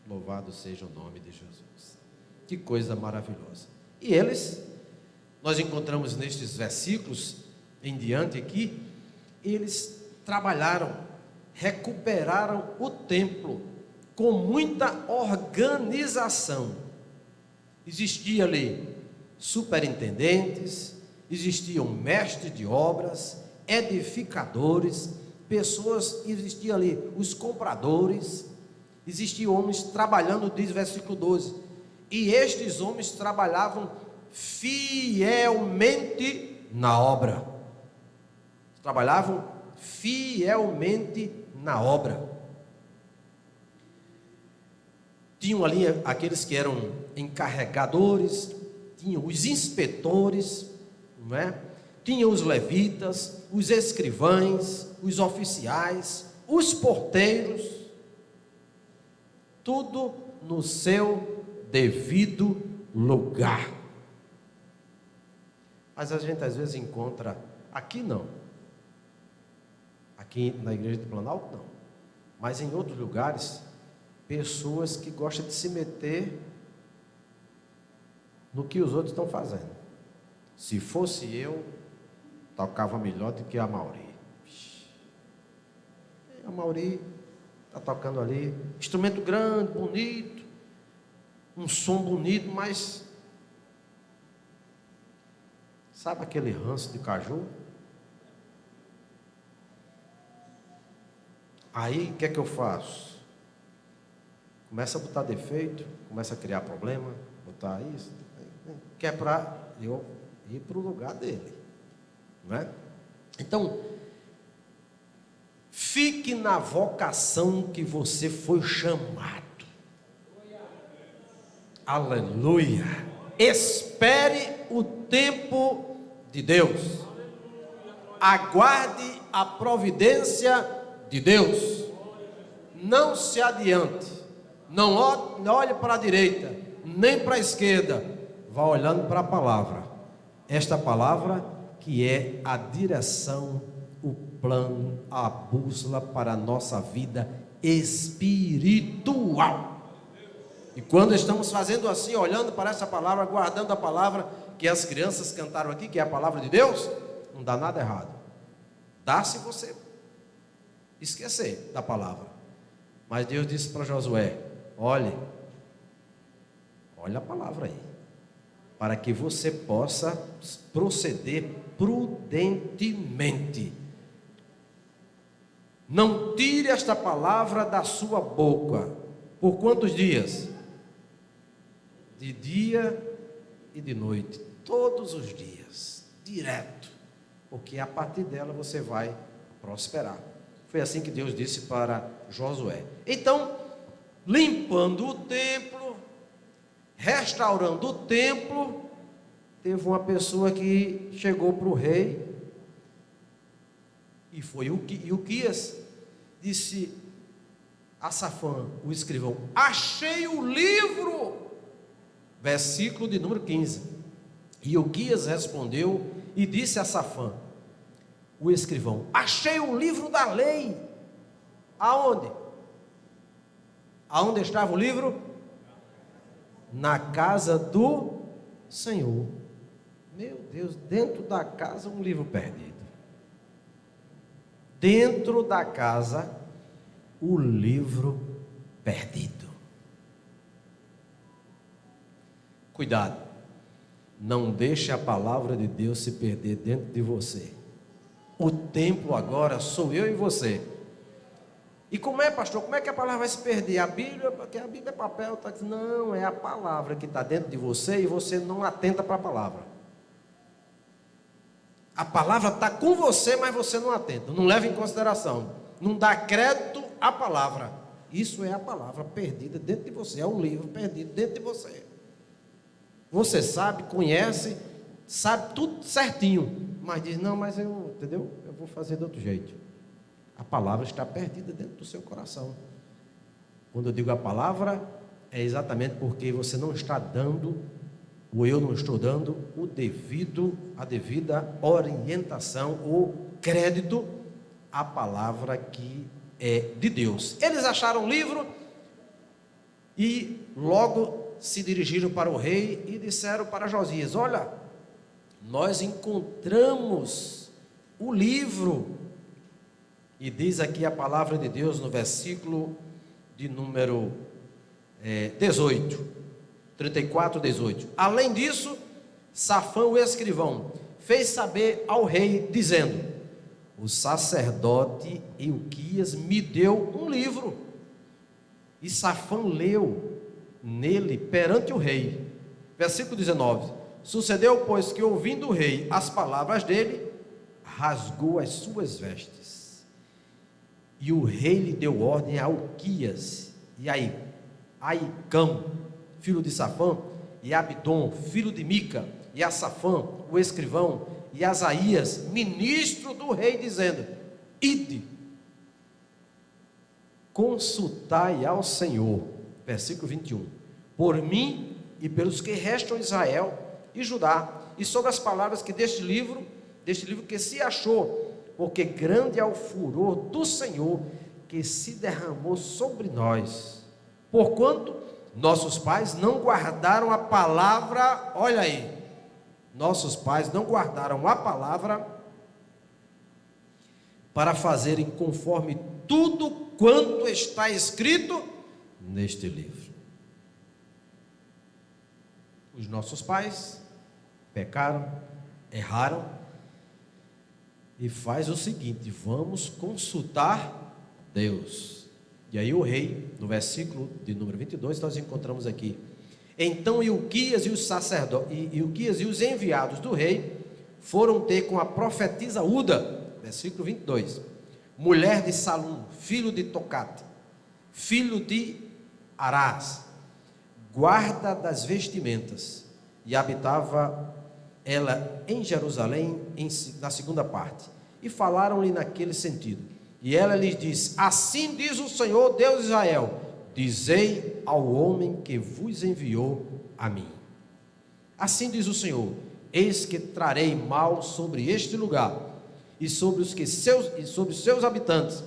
Louvado seja o nome de Jesus. Que coisa maravilhosa. E eles, nós encontramos nestes versículos em diante aqui, eles trabalharam, recuperaram o templo com muita organização. Existia ali superintendentes, existiam mestres de obras, edificadores, pessoas, existiam ali os compradores, existiam homens trabalhando, diz versículo 12, e estes homens trabalhavam fielmente na obra. Trabalhavam fielmente na obra. Tinham ali aqueles que eram encarregadores, tinham os inspetores, não é? Tinham os levitas, os escrivães, os oficiais, os porteiros, tudo no seu devido lugar. Mas a gente às vezes encontra, aqui não, aqui na igreja de Planalto não, mas em outros lugares, pessoas que gostam de se meter no que os outros estão fazendo. Se fosse eu, tocava melhor do que a Mauri. A Mauri está tocando ali, instrumento grande, bonito, um som bonito, mas sabe aquele ranço de caju? Aí, o que é que eu faço? Começa a botar defeito, começa a criar problema, botar isso, que é para eu ir para o lugar dele, não é? Então, fique na vocação que você foi chamado. Aleluia. Espere o tempo de Deus. Aguarde a providência de Deus. Não se adiante. Não olhe para a direita, nem para a esquerda. Vá olhando para a palavra. Esta palavra que é a direção, o plano, a bússola para a nossa vida espiritual. E quando estamos fazendo assim, olhando para essa palavra, guardando a palavra que as crianças cantaram aqui, que é a palavra de Deus, não dá nada errado. Dá se você esquecer da palavra. Mas Deus disse para Josué: olha a palavra aí, para que você possa proceder prudentemente. Não tire esta palavra da sua boca. Por quantos dias? De dia e de noite, todos os dias, direto, porque a partir dela você vai prosperar. Foi assim que Deus disse para Josué. Então, limpando o templo, restaurando o templo, teve uma pessoa que chegou para o rei, e foi Ilquias, disse a Safã, o escrivão: achei o livro, versículo de número 15. E Ilquias respondeu e disse a Safã, o escrivão: achei o livro da lei. Aonde? Aonde estava o livro? Na casa do Senhor. Meu Deus, dentro da casa um livro perdido. Dentro da casa o livro perdido. Cuidado, não deixe a palavra de Deus se perder dentro de você. O templo agora sou eu e você. E como é, pastor? Como é que a palavra vai se perder? A Bíblia, porque a Bíblia é papel, tá dizendo, não, é a palavra que está dentro de você e você não atenta para a palavra. A palavra está com você, mas você não atenta, não leva em consideração, não dá crédito à palavra. Isso é a palavra perdida dentro de você, é um livro perdido dentro de você. Você sabe, conhece, sabe tudo certinho, mas diz, não, mas entendeu? Eu vou fazer de outro jeito. A palavra está perdida dentro do seu coração. Quando eu digo a palavra, é exatamente porque você não está dando, ou eu não estou dando, a devida orientação ou crédito à palavra que é de Deus. Eles acharam o livro e logo se dirigiram para o rei e disseram para Josias: olha, nós encontramos o livro. E diz aqui a palavra de Deus no versículo de número 34, 18. Além disso, Safã, o escrivão, fez saber ao rei, dizendo: o sacerdote Ilquias me deu um livro. E Safã leu nele perante o rei. Versículo 19. Sucedeu, pois, que ouvindo o rei as palavras dele, rasgou as suas vestes. E o rei lhe deu ordem a Ilquias e a Aicam, filho de Safã, e a Abidom, filho de Mica, e a Safã, o escrivão, e a Asaías, ministro do rei, dizendo: ide, consultai ao Senhor, versículo 21. Por mim e pelos que restam Israel e Judá, e sobre as palavras que deste livro que se achou, porque grande é o furor do Senhor que se derramou sobre nós, porquanto nossos pais não guardaram a palavra, olha aí, nossos pais não guardaram a palavra para fazerem conforme tudo quanto está escrito neste livro. Os nossos pais pecaram, erraram, e faz o seguinte: vamos consultar Deus. E aí o rei, no versículo de número 22, nós encontramos aqui: então Ilquias e os sacerdotes, Ilquias e os enviados do rei foram ter com a profetisa Uda, versículo 22, mulher de Salum, filho de Tocate, filho de Arás, guarda das vestimentas, e habitava ela em Jerusalém, na segunda parte, e falaram-lhe naquele sentido. E ela lhes disse: assim diz o Senhor Deus de Israel, dizei ao homem que vos enviou a mim. Assim diz o Senhor: eis que trarei mal sobre este lugar e sobre os seus habitantes,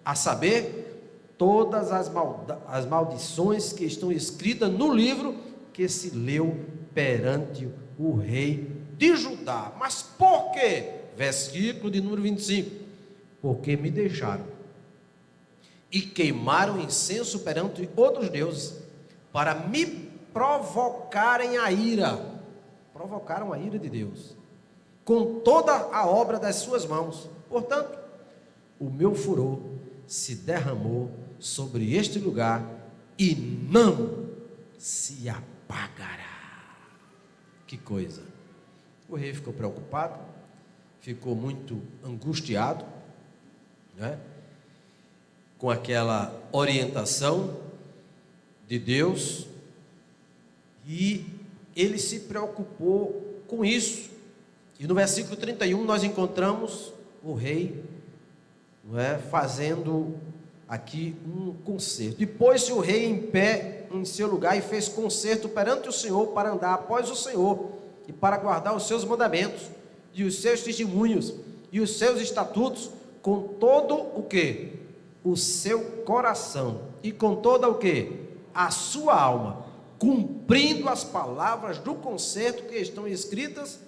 a saber, todas as maldições que estão escritas no livro que se leu perante o rei de Judá. Mas por quê? Versículo de número 25: porque me deixaram e queimaram incenso perante outros deuses, para me provocarem a ira. Provocaram a ira de Deus com toda a obra das suas mãos. Portanto, o meu furor se derramou sobre este lugar e não se apagará. Que coisa! O rei ficou preocupado, ficou muito angustiado, né, com aquela orientação de Deus, e ele se preocupou com isso. E no versículo 31 nós encontramos o rei, não é, fazendo aqui um concerto. E pôs-se o rei em pé em seu lugar e fez concerto perante o Senhor para andar após o Senhor e para guardar os seus mandamentos e os seus testemunhos e os seus estatutos com todo o que? O seu coração e com toda o que? A sua alma, cumprindo as palavras do concerto que estão escritas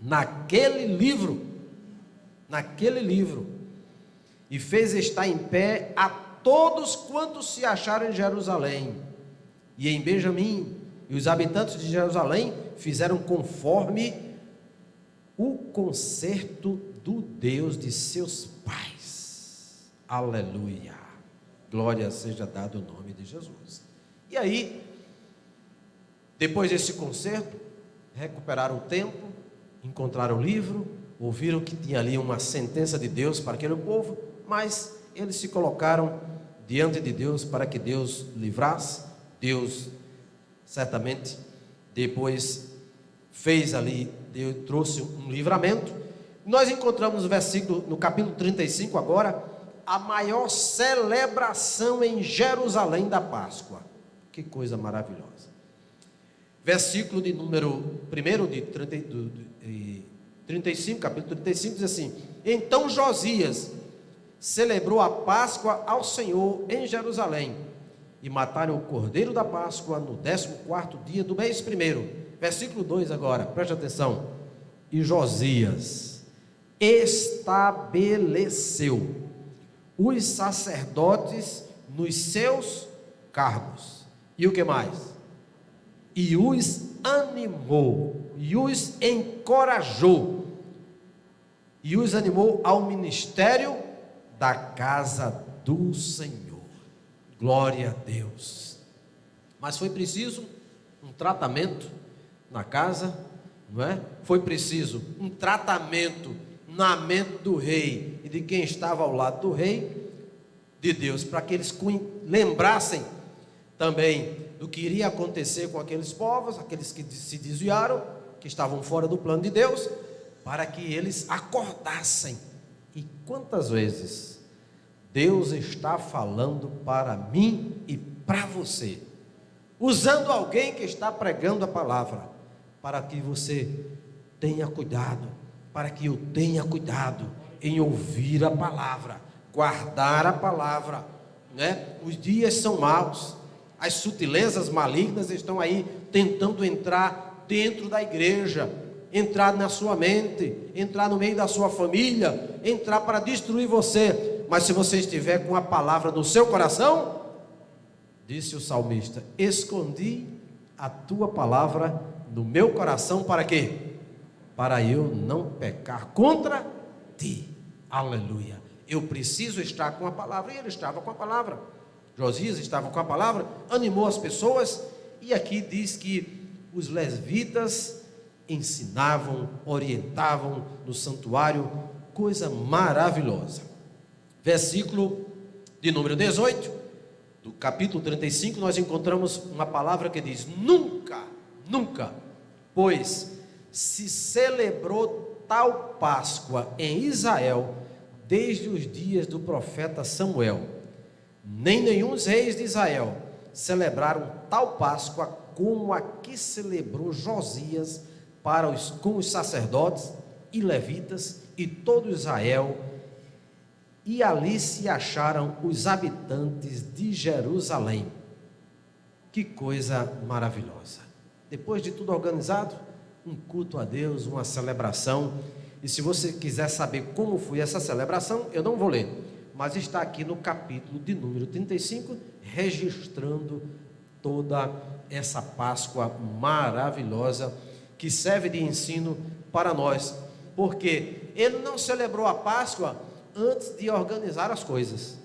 naquele livro, e fez estar em pé a todos quantos se acharam em Jerusalém e em Benjamim, e os habitantes de Jerusalém fizeram conforme o concerto do Deus de seus pais. Aleluia, glória seja dada o nome de Jesus. E aí, depois desse concerto, recuperaram o tempo, encontraram o livro, ouviram que tinha ali uma sentença de Deus para aquele povo, mas eles se colocaram diante de Deus para que Deus livrasse. Deus certamente depois fez ali, Deus trouxe um livramento. Nós encontramos no versículo, no capítulo 35 agora, a maior celebração em Jerusalém da Páscoa. Que coisa maravilhosa. Versículo de número 1 de 35, capítulo 35, diz assim: então Josias celebrou a Páscoa ao Senhor em Jerusalém, e mataram o cordeiro da Páscoa no 14º dia do mês primeiro. Versículo 2 agora, preste atenção. E Josias estabeleceu os sacerdotes nos seus cargos. E o que mais? E os animou, e os encorajou, e os animou ao ministério da casa do Senhor. Glória a Deus. Mas foi preciso um tratamento na casa, não é? Foi preciso um tratamento na mente do rei e de quem estava ao lado do rei, de Deus, para que eles lembrassem também do que iria acontecer com aqueles povos, aqueles que se desviaram, que estavam fora do plano de Deus, para que eles acordassem. E quantas vezes Deus está falando para mim e para você, usando alguém que está pregando a palavra, para que você tenha cuidado, para que eu tenha cuidado em ouvir a palavra, guardar a palavra, né? Os dias são maus, as sutilezas malignas estão aí tentando entrar dentro da igreja, entrar na sua mente, entrar no meio da sua família, entrar para destruir você. Mas se você estiver com a palavra no seu coração, disse o salmista: escondi a tua palavra no meu coração, para quê? Para eu não pecar contra ti. Aleluia. Eu preciso estar com a palavra. E ele estava com a palavra. Josias estava com a palavra, animou as pessoas. E aqui diz que os levitas ensinavam, orientavam no santuário, coisa maravilhosa. Versículo de número 18, do capítulo 35, nós encontramos uma palavra que diz: nunca, nunca, pois se celebrou tal Páscoa em Israel desde os dias do profeta Samuel, nem nenhum dos reis de Israel celebraram tal Páscoa como a que celebrou Josias com os sacerdotes e levitas e todo Israel, e ali se acharam os habitantes de Jerusalém. Que coisa maravilhosa! Depois de tudo organizado, um culto a Deus, uma celebração. E se você quiser saber como foi essa celebração, eu não vou ler, mas está aqui no capítulo de número 35, registrando toda essa Páscoa maravilhosa, que serve de ensino para nós, porque ele não celebrou a Páscoa antes de organizar as coisas.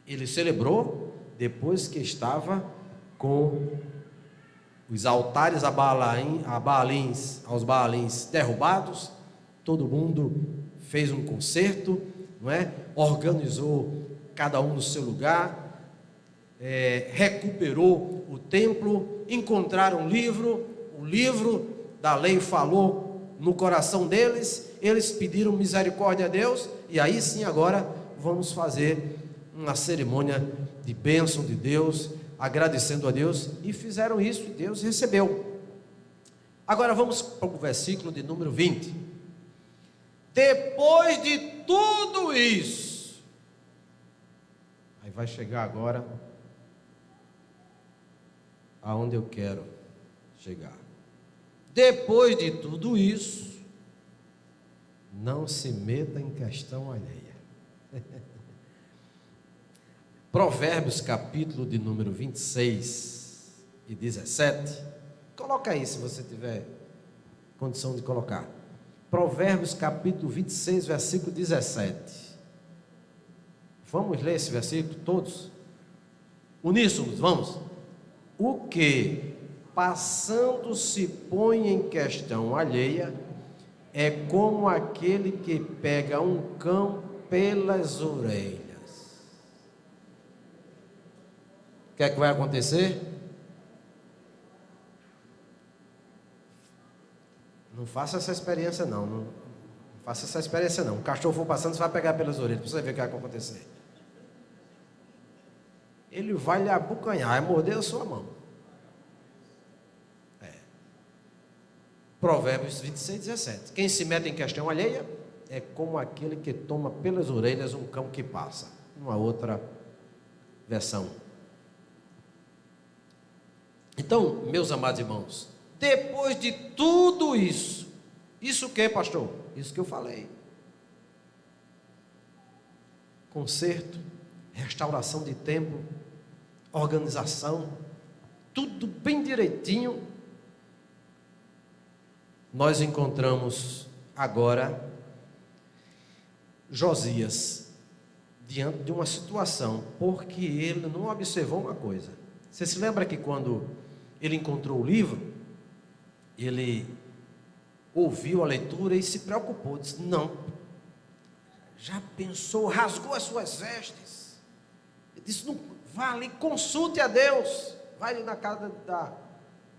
Ele celebrou depois que estava com os altares aos Baalins derrubados. Todo mundo fez um concerto, não é? Organizou cada um no seu lugar, recuperou o templo, encontraram o livro da lei falou no coração deles, eles pediram misericórdia a Deus, e aí sim agora vamos fazer uma cerimônia de bênção de Deus, agradecendo a Deus, e fizeram isso, e Deus recebeu. Agora vamos para o versículo de número 20. Depois de tudo isso, aí vai chegar agora aonde eu quero chegar. Depois de tudo isso, não se meta em questão alheia. Provérbios capítulo de número 26 e 17. Coloca aí se você tiver condição de colocar. Provérbios capítulo 26, versículo 17. Vamos ler esse versículo todos? Uníssonos, vamos? O que passando se põe em questão alheia é como aquele que pega um cão pelas orelhas. O que é que vai acontecer? Não faça essa experiência não faça essa experiência não. O cachorro for passando, você vai pegar pelas orelhas, para você ver o que vai acontecer. Ele vai lhe abocanhar, vai morder a sua mão. Provérbios 26, 17. Quem se mete em questão alheia é como aquele que toma pelas orelhas um cão que passa. Uma outra versão. Então, meus amados irmãos, depois de tudo isso, isso o que, pastor? Isso que eu falei. Conserto, restauração de templo, organização, tudo bem direitinho. Nós encontramos agora Josias diante de uma situação, porque ele não observou uma coisa. Você se lembra que quando ele encontrou o livro, ele ouviu a leitura e se preocupou, disse: não, já pensou, rasgou as suas vestes. Ele disse: não, vá ali, consulte a Deus, vai ali na casa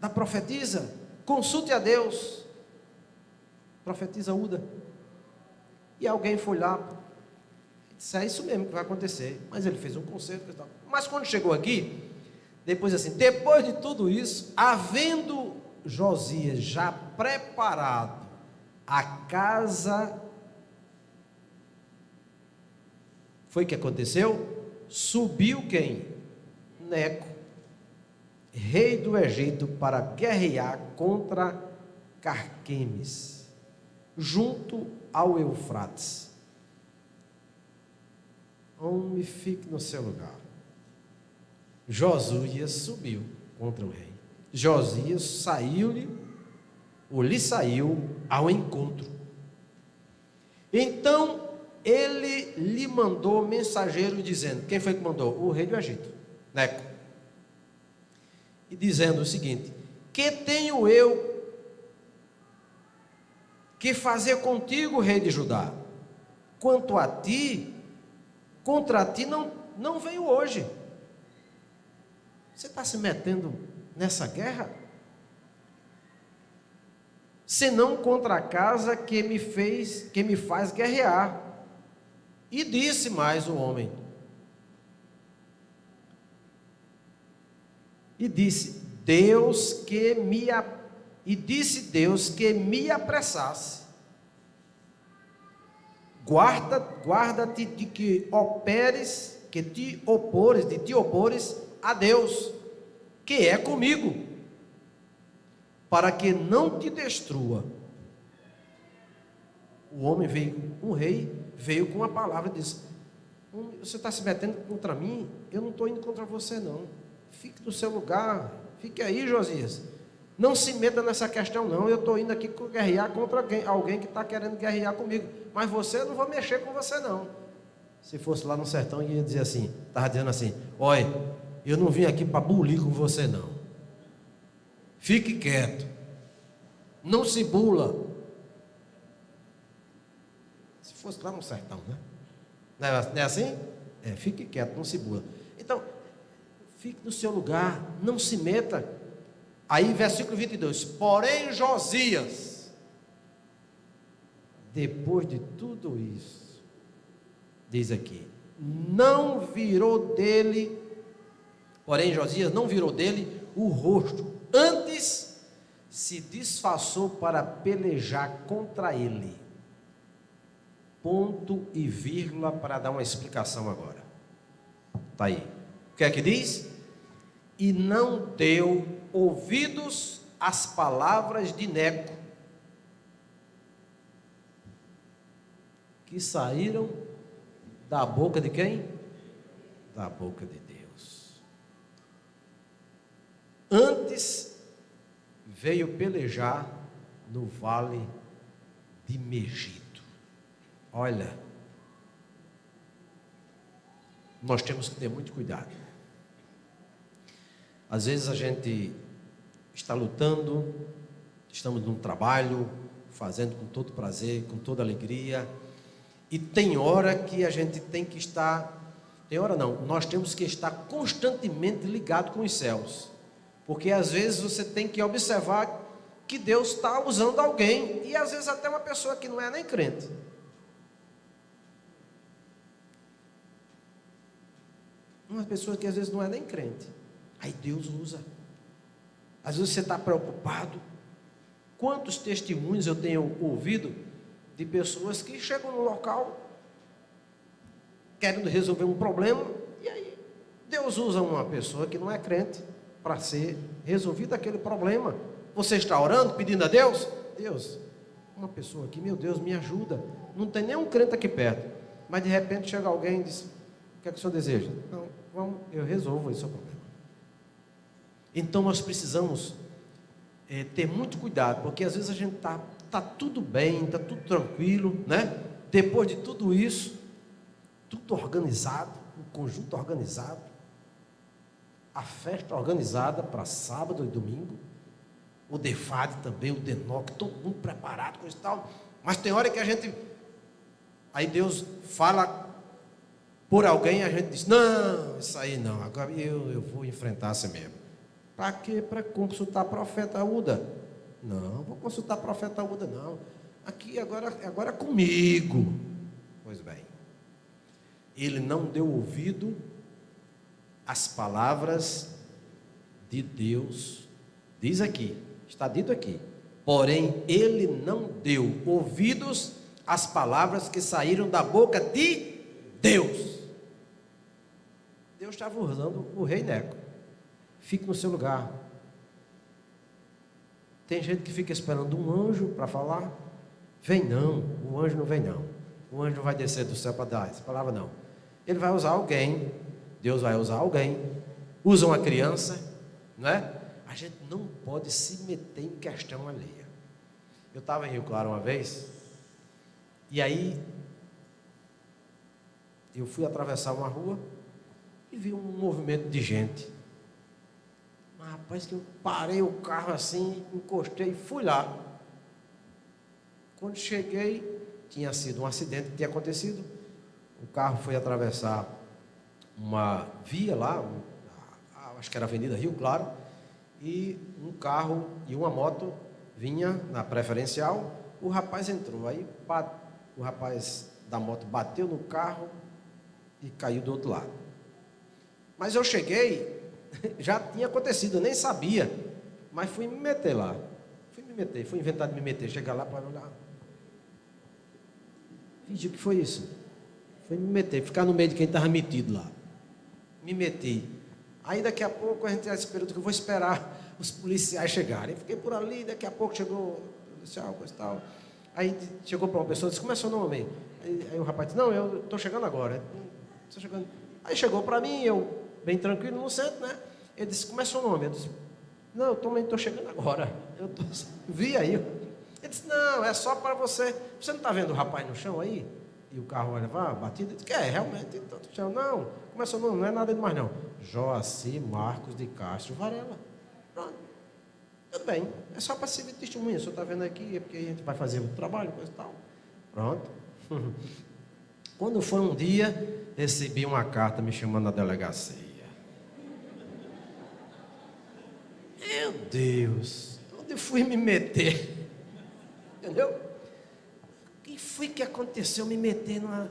da profetisa, consulte a Deus. Profetisa Uda. E alguém foi lá e Disse, é isso mesmo que vai acontecer. Mas ele fez um concerto e tal. Mas quando chegou aqui, depois assim, depois de tudo isso, havendo Josias já preparado a casa, foi o que aconteceu? Subiu quem? Neco, rei do Egito, para guerrear contra Carquemes, junto ao Eufrates. Homem, fique no seu lugar. Josias subiu contra o rei. Josias saiu-lhe, ou lhe saiu ao encontro. Então ele lhe mandou mensageiro dizendo, quem foi que mandou? O rei do Egito, Neco. E dizendo o seguinte: que tenho eu que fazer contigo, rei de Judá? Quanto a ti, contra ti não veio hoje. Você está se metendo nessa guerra? Senão contra a casa que me faz guerrear. E disse mais o homem. E disse Deus que me apressasse. Guarda-te de que te opores a Deus, que é comigo, para que não te destrua. O homem veio, um rei veio com uma palavra e disse: você está se metendo contra mim? Eu não estou indo contra você não. Fique no seu lugar, fique aí, Josias. Não se meta nessa questão não. Eu estou indo aqui guerrear contra alguém que está querendo guerrear comigo. Mas você, eu não vou mexer com você não. Se fosse lá no sertão, ia dizer assim, estava dizendo assim: olha, eu não vim aqui para bulir com você não. Fique quieto. Não se bula. Se fosse lá no sertão, né? Não é assim? Fique quieto, não se bula. Então, fique no seu lugar, não se meta. Aí, versículo 22. Porém, Josias, depois de tudo isso, diz aqui, porém Josias não virou dele o rosto, antes se disfarçou para pelejar contra ele. Ponto e vírgula para dar uma explicação agora. Está aí. O que é que diz? E não deu ouvidos às palavras de Neco, que saíram da boca de quem? Da boca de Deus. Antes veio pelejar no vale de Megiddo. Olha, nós temos que ter muito cuidado. Às vezes a gente está lutando, estamos num trabalho, fazendo com todo prazer, com toda alegria, e tem hora que a gente tem que estar, nós temos que estar constantemente ligado com os céus, porque às vezes você tem que observar que Deus está usando alguém, e às vezes até uma pessoa que não é nem crente. Uma pessoa que às vezes não é nem crente, aí Deus usa. Às vezes você está preocupado. Quantos testemunhos eu tenho ouvido de pessoas que chegam no local querendo resolver um problema, e aí Deus usa uma pessoa que não é crente para ser resolvido aquele problema. Você está orando, pedindo a Deus? Deus, uma pessoa aqui, meu Deus, me ajuda. Não tem nenhum crente aqui perto, mas de repente chega alguém e diz: o que é que o senhor deseja? Não, vamos, eu resolvo esse problema. Então nós precisamos ter muito cuidado, porque às vezes a gente está tudo bem, está tudo tranquilo, né? Depois de tudo isso, tudo organizado, o conjunto organizado, a festa organizada para sábado e domingo, o Defade também, o Denoc, todo mundo preparado, coisa e tal. Mas tem hora que a gente, aí Deus fala por alguém, a gente diz: não, isso aí não, agora eu vou enfrentar assim mesmo. Para quê? Para consultar profeta Uda? Não, vou consultar profeta Uda não. Aqui agora é comigo. Pois bem, ele não deu ouvido às palavras de Deus. Diz aqui, está dito aqui, porém ele não deu ouvidos às palavras que saíram da boca de Deus. Deus estava usando o rei Neco. Fique no seu lugar. Tem gente que fica esperando um anjo para falar. Vem não, o anjo não vem não. O anjo não vai descer do céu para dar essa palavra não. Ele vai usar alguém. Deus vai usar alguém. Usa uma criança, não é? A gente não pode se meter em questão alheia. Eu estava em Rio Claro uma vez, e aí eu fui atravessar uma rua e vi um movimento de gente. Mas rapaz, que eu parei o carro assim, encostei e fui lá. Quando cheguei, tinha sido um acidente que tinha acontecido. O carro foi atravessar uma via lá, acho que era a Avenida Rio Claro, e um carro e uma moto vinha na preferencial. O rapaz entrou, aí o rapaz da moto bateu no carro e caiu do outro lado. Mas eu cheguei, já tinha acontecido, eu nem sabia, mas fui me meter lá. Fui inventar de me meter, chegar lá para olhar. Fingi que foi isso. Fui me meter, ficar no meio de quem estava metido lá. Me meti. Aí daqui a pouco a gente tem esse período que eu vou esperar os policiais chegarem. Fiquei por ali, daqui a pouco chegou o policial, coisa e tal. Aí chegou para uma pessoa e disse, como é seu nome? Aí o rapaz disse, não, eu estou chegando agora. Estou chegando. Aí chegou para mim, eu bem tranquilo no centro, né? Ele disse, como é seu nome? Eu disse, não, eu também estou chegando agora. Vi aí. Ele disse, não, é só para você. Você não está vendo o rapaz no chão aí? E o carro vai levar batido? Ele disse, realmente, então, no chão. Não, como é seu nome? Não é nada demais não. Joacir Marcos de Castro Varela. Pronto. Tudo bem, é só para servir de testemunha. O senhor está vendo aqui, é porque a gente vai fazer o trabalho, coisa e tal. Pronto. Quando foi um dia, recebi uma carta me chamando na delegacia. Meu Deus, onde fui me meter? Entendeu? O que foi que aconteceu me meter numa...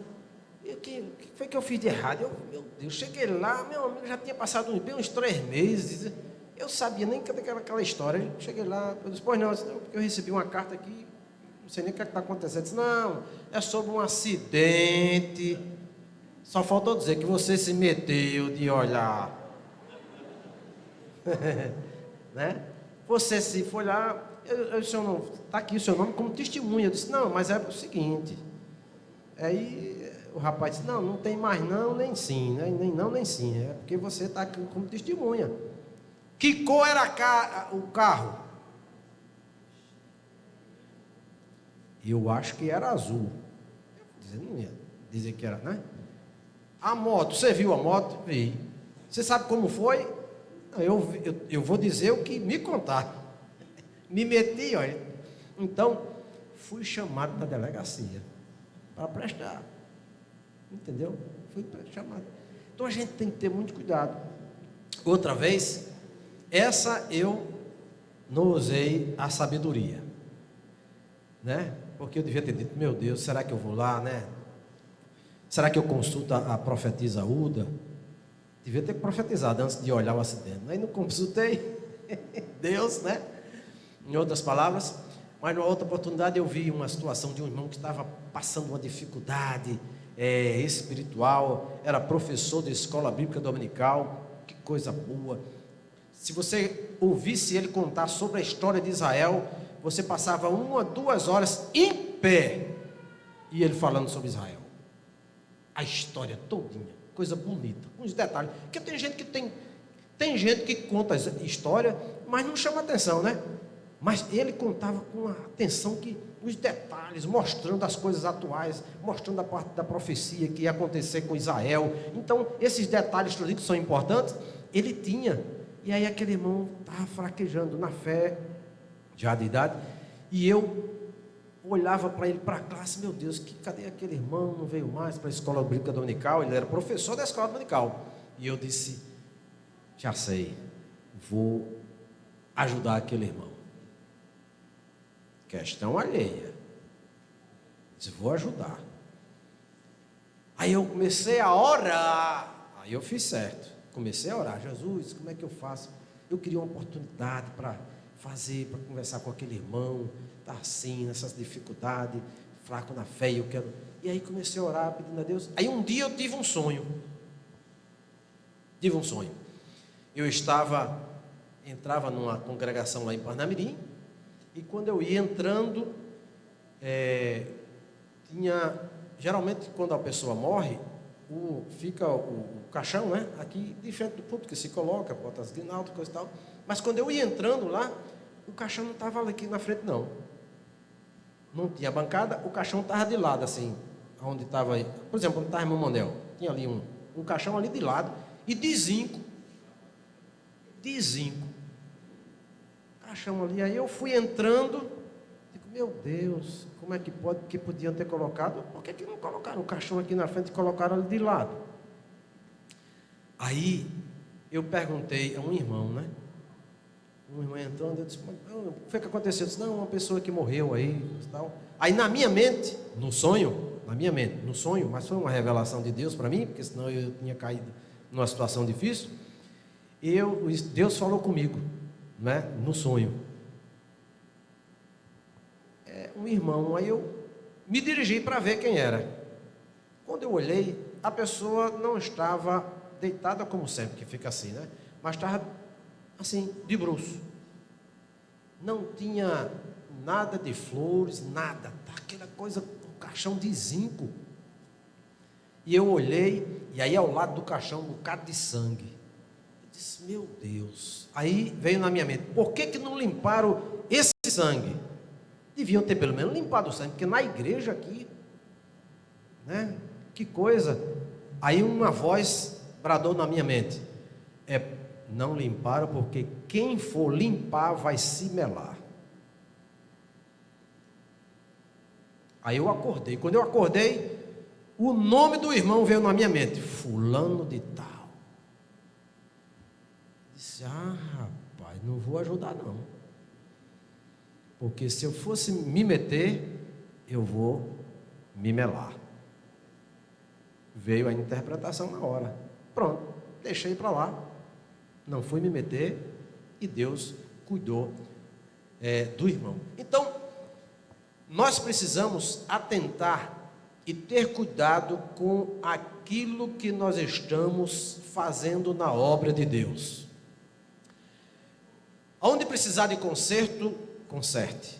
O que foi que eu fiz de errado? Meu Deus, cheguei lá, meu amigo já tinha passado bem uns 3 meses. Eu sabia nem aquela história. Cheguei lá, eu disse, pois não, porque eu recebi uma carta aqui, não sei nem o que está acontecendo. Eu disse, não, é sobre um acidente. Só faltou dizer que você se meteu de olhar. Né? Você se foi lá, está aqui o seu nome como testemunha. Eu disse, não, mas é o seguinte. Aí o rapaz disse, não tem mais não, nem sim, né? Nem não, nem sim. É porque você está aqui como testemunha. Que cor era o carro? Eu acho que era azul. Não ia dizer que era, né? A moto, você viu a moto? Vi. Você sabe como foi? Eu vou dizer o que me contaram. Me meti, olha. Então, fui chamado da delegacia para prestar. Entendeu? Fui chamado. Então, a gente tem que ter muito cuidado. Outra vez, essa eu não usei a sabedoria, né? Porque eu devia ter dito, meu Deus, será que eu vou lá, né? Será que eu consulto a profetisa Uda? Devia ter profetizado antes de olhar o acidente. Aí não consultei. Deus, né? Em outras palavras. Mas numa outra oportunidade eu vi uma situação de um irmão que estava passando uma dificuldade espiritual. Era professor de escola bíblica dominical. Que coisa boa. Se você ouvisse ele contar sobre a história de Israel, você passava 1 a 2 horas em pé. E ele falando sobre Israel. A história todinha. Coisa bonita, com os detalhes. Porque tem gente que tem gente que conta a história, mas não chama atenção, né? Mas ele contava com a atenção que os detalhes, mostrando as coisas atuais, mostrando a parte da profecia que ia acontecer com Israel. Então, esses detalhes que são importantes, ele tinha. E aí aquele irmão estava fraquejando na fé, já de idade, e eu olhava para ele, para a classe, meu Deus, cadê aquele irmão? Não veio mais para a escola bíblica dominical. Ele era professor da escola dominical. E eu disse, já sei, vou ajudar aquele irmão. Questão alheia. Disse, vou ajudar. Aí eu comecei a orar. Aí eu fiz certo. Comecei a orar. Jesus, como é que eu faço? Eu queria uma oportunidade para fazer, para conversar com aquele irmão. Está assim, nessas dificuldades, fraco na fé, eu quero. E aí comecei a orar, pedindo a Deus. Aí um dia eu tive um sonho. Eu entrava numa congregação lá em Parnamirim, e quando eu ia entrando, geralmente quando a pessoa morre, fica o caixão, né, aqui de frente do púlpito, que se coloca, bota as guirnaldas, coisa e tal. Mas quando eu ia entrando lá, o caixão não estava aqui na frente, não. Não tinha bancada, o caixão estava de lado, assim, onde estava, por exemplo, onde estava o irmão Manel, tinha ali um caixão ali de lado, e de zinco, caixão ali. Aí eu fui entrando, digo, meu Deus, como é que pode, que podiam ter colocado, por que não colocaram o caixão aqui na frente e colocaram ali de lado? Aí eu perguntei a um irmão, né? Um irmão entrando, eu disse, o que foi que aconteceu? Eu disse, não, uma pessoa que morreu aí, tal. Aí na minha mente, no sonho, mas foi uma revelação de Deus para mim, porque senão eu tinha caído numa situação difícil. Deus falou comigo, né, no sonho. Um irmão, aí eu me dirigi para ver quem era. Quando eu olhei, a pessoa não estava deitada como sempre, que fica assim, né? Mas estava assim, de bruço. Não tinha nada de flores, nada. Aquela coisa, um caixão de zinco. E eu olhei, e aí ao lado do caixão, um bocado de sangue. Eu disse, meu Deus. Aí veio na minha mente, por que não limparam esse sangue? Deviam ter pelo menos limpado o sangue, porque na igreja aqui, né? Que coisa. Aí uma voz bradou na minha mente, não limparam, porque quem for limpar vai se melar. Aí eu acordei. Quando eu acordei, o nome do irmão veio na minha mente, fulano de tal. Disse, rapaz, não vou ajudar não, porque se eu fosse me meter, eu vou me melar. Veio a interpretação na hora, pronto, deixei para lá, não fui me meter, e Deus cuidou do irmão. Então, nós precisamos atentar e ter cuidado com aquilo que nós estamos fazendo na obra de Deus. Aonde precisar de conserto, conserte.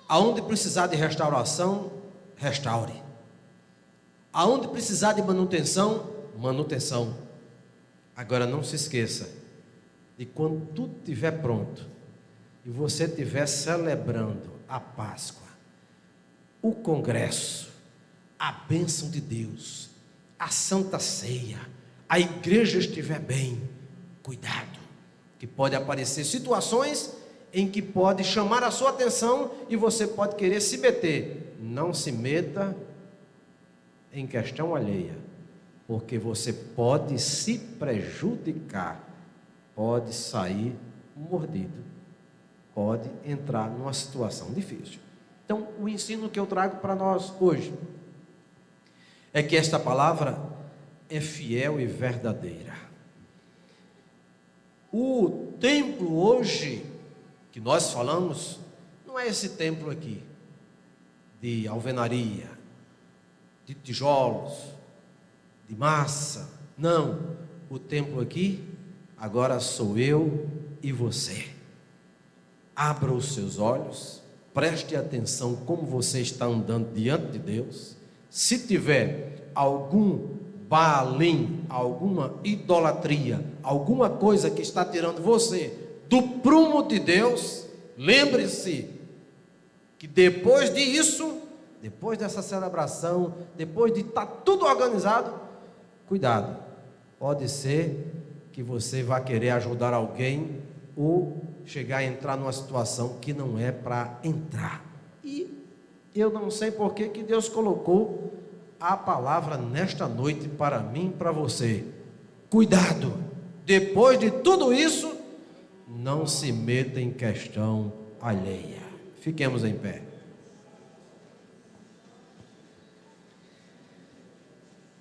Aonde precisar de restauração, restaure. Aonde precisar de manutenção, manutenção. Agora não se esqueça de quando tudo estiver pronto e você estiver celebrando a Páscoa, o congresso, a bênção de Deus, a Santa Ceia, a igreja estiver bem, cuidado, que pode aparecer situações em que pode chamar a sua atenção e você pode querer se meter. Não se meta em questão alheia, porque você pode se prejudicar, pode sair mordido, pode entrar numa situação difícil. Então, o ensino que eu trago para nós hoje é que esta palavra é fiel e verdadeira. O templo hoje que nós falamos não é esse templo aqui de alvenaria, de tijolos, de massa. Não, o templo aqui agora sou eu e você. Abra os seus olhos, preste atenção como você está andando diante de Deus. Se tiver algum Baalim, alguma idolatria, alguma coisa que está tirando você do prumo de Deus, lembre-se que depois disso, depois dessa celebração, depois de estar tudo organizado, cuidado, pode ser que você vá querer ajudar alguém ou chegar a entrar numa situação que não é para entrar. E eu não sei por que Deus colocou a palavra nesta noite para mim e para você. Cuidado, depois de tudo isso, não se meta em questão alheia. Fiquemos em pé.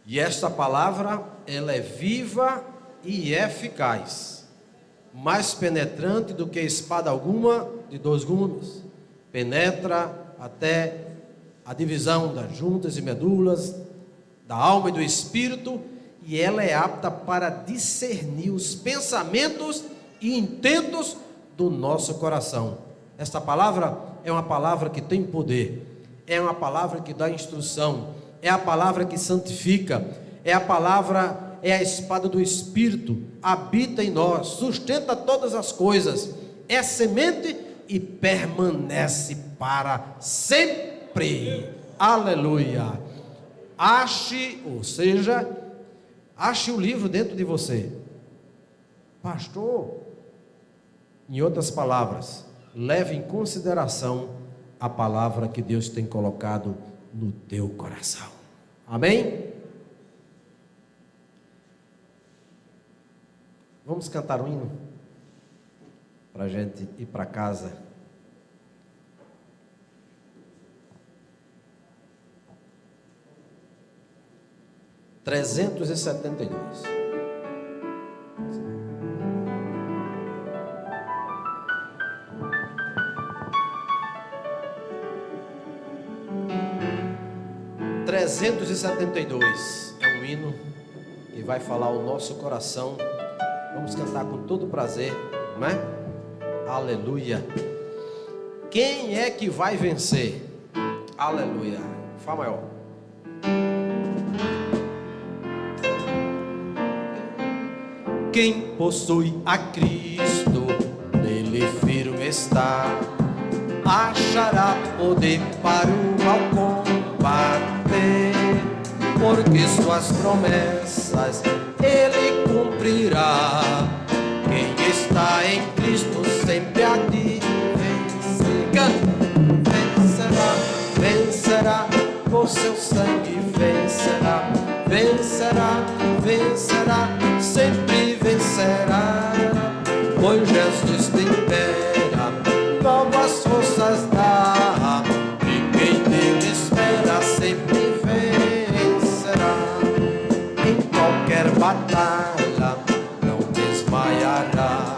E esta palavra, ela é viva e eficaz, mais penetrante do que espada alguma de 2 gumes, penetra até a divisão das juntas e medulas, da alma e do espírito, e ela é apta para discernir os pensamentos e intentos do nosso coração. Esta palavra é uma palavra que tem poder, é uma palavra que dá instrução, é a palavra que santifica, é a palavra, é a espada do Espírito, habita em nós, sustenta todas as coisas, é semente e permanece para sempre. Aleluia. Ache o livro dentro de você. Pastor, em outras palavras, leve em consideração a palavra que Deus tem colocado no teu coração. Amém? Vamos cantar um hino para a gente ir para casa. Trezentos e 372 é um hino que vai falar o nosso coração. Vamos cantar com todo prazer, não é? Aleluia. Quem é que vai vencer? Aleluia. Fá maior. Quem possui a Cristo, nele firme está, achará poder para o mal combater, porque suas promessas ele cumprirá. Quem está em Cristo sempre há de vencer. Vencerá, vencerá, por seu sangue vencerá, vencerá, vencerá, sempre vencerá. Pois Jesus tempera, novas forças dá, e quem nele espera sempre vencerá. Em qualquer batalha não desmaiará,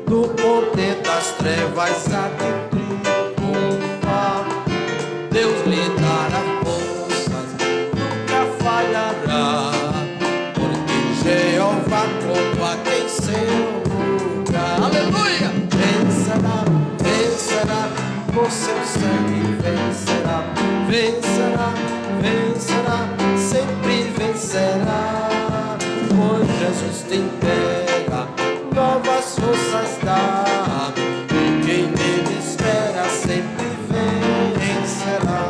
do poder das trevas há de triunfar. Deus lhe dará forças, nunca falhará, porque Jeová combate em seu lugar. Aleluia! Vencerá, vencerá, por seu sangue vencerá, vencerá, vencerá, sempre vencerá. Pois Jesus tem pega, novas forças dá, e quem nele espera sempre vencerá.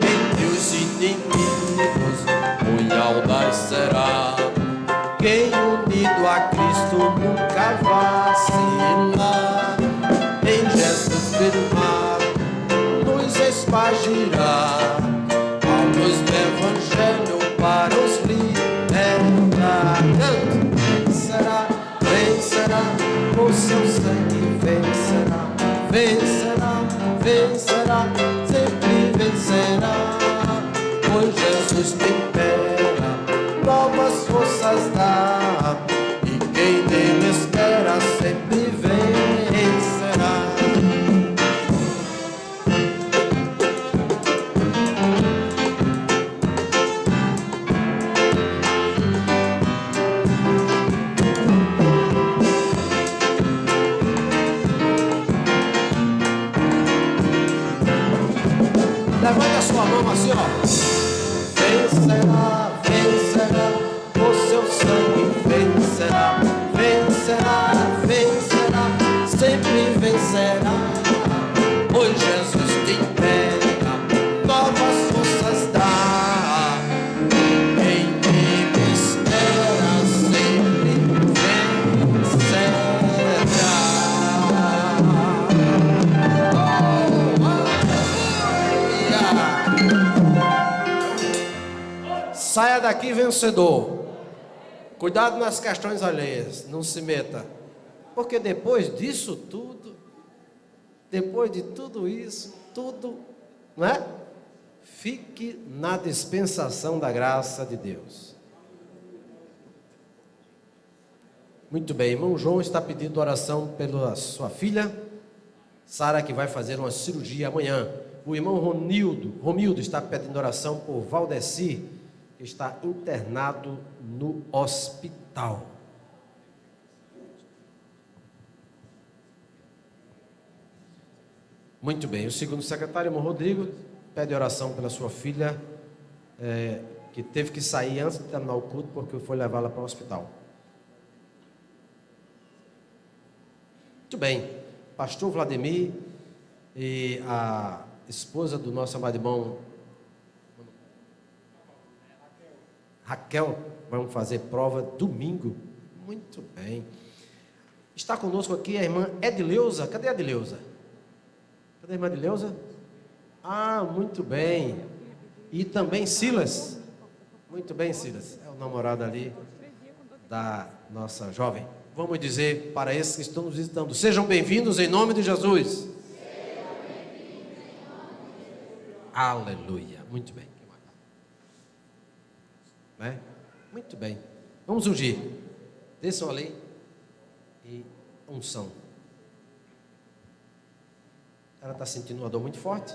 Entre os inimigos punhal será, quem unido a Cristo nunca vacilar. Em Jesus firmado nos espargirá a luz do Evangelho para os libertar. Vencerá, vencerá, por seu sangue vencerá, vencerá, vencerá, sempre vencerá. Pois Jesus tempera, novas forças dá, e quem nele espera sempre vencerá. Levante a sua mão assim, ó. Vencerá, vencerá, por seu sangue vencerá, vencerá, vencerá, sempre vencerá. Pois Jesus tem pega, novas forças dá, e quem nele espera sempre vencerá. Saia daqui vencedor. Cuidado nas questões alheias, não se meta. Porque depois disso tudo, depois de tudo isso, tudo, não é? Fique na dispensação da graça de Deus. Muito bem, irmão João está pedindo oração pela sua filha, Sara, que vai fazer uma cirurgia amanhã. O irmão Romildo está pedindo oração por Valdeci, que está internado no hospital. Muito bem, o segundo secretário, irmão Rodrigo, pede oração pela sua filha, que teve que sair antes de terminar o culto, porque foi levá-la para o hospital. Muito bem, pastor Vladimir e a esposa do nosso amado irmão Raquel vão fazer prova domingo. Muito bem. Está conosco aqui a irmã Edileuza. Cadê a Edileuza? Cadê a irmã Edileuza? Ah, muito bem. E também Silas. Muito bem, Silas. É o namorado ali da nossa jovem. Vamos dizer para esses que estão nos visitando: sejam bem-vindos em nome de Jesus. Aleluia. Muito bem. Né? Muito bem. Vamos ungir. Desçam ali e unção. Ela está sentindo uma dor muito forte.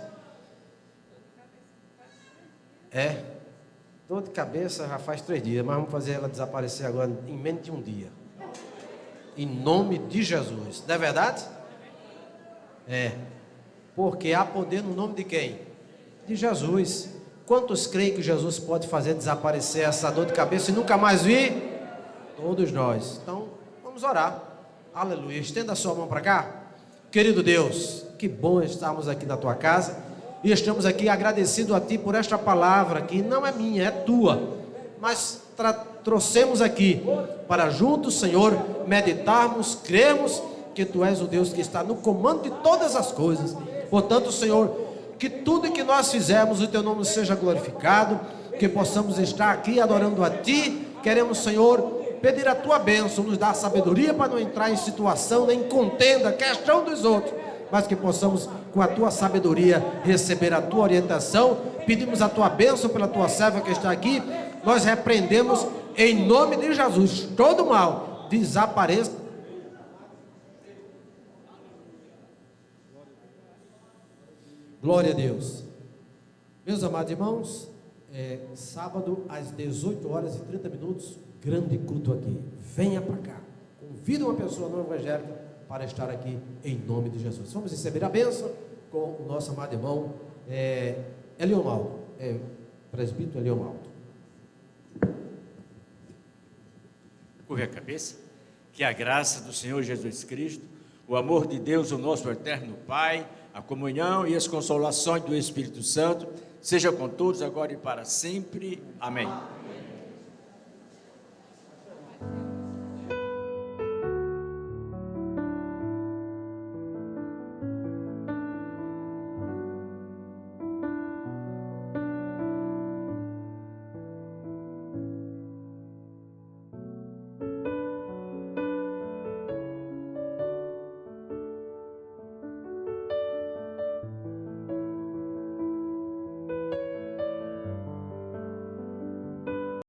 Dor de cabeça já faz 3 dias, mas vamos fazer ela desaparecer agora em menos de um dia. Em nome de Jesus. Não é verdade? Porque há poder no nome de quem? De Jesus. Quantos creem que Jesus pode fazer desaparecer essa dor de cabeça e nunca mais vir? Todos nós. Então, vamos orar. Aleluia. Estenda a sua mão para cá. Querido Deus, que bom estarmos aqui na tua casa. E estamos aqui agradecidos a ti por esta palavra que não é minha, é tua. Mas trouxemos aqui para juntos, Senhor, meditarmos, cremos que tu és o Deus que está no comando de todas as coisas. Portanto, Senhor, que tudo que nós fizermos, o teu nome seja glorificado, que possamos estar aqui adorando a ti. Queremos, Senhor, pedir a tua bênção, nos dar sabedoria para não entrar em situação, nem contenda, questão dos outros, mas que possamos, com a tua sabedoria, receber a tua orientação. Pedimos a tua bênção pela tua serva que está aqui. Nós repreendemos em nome de Jesus todo mal, desapareça. Glória a Deus. Meus amados irmãos, sábado às 18h30, grande culto aqui. Venha para cá. Convida uma pessoa não evangélica para estar aqui em nome de Jesus. Vamos receber a bênção com o nosso amado irmão Eliomaldo, presbítero Eliomaldo. Curve a cabeça. Que a graça do Senhor Jesus Cristo, o amor de Deus, o nosso eterno Pai, a comunhão e as consolações do Espírito Santo seja com todos agora e para sempre. Amém.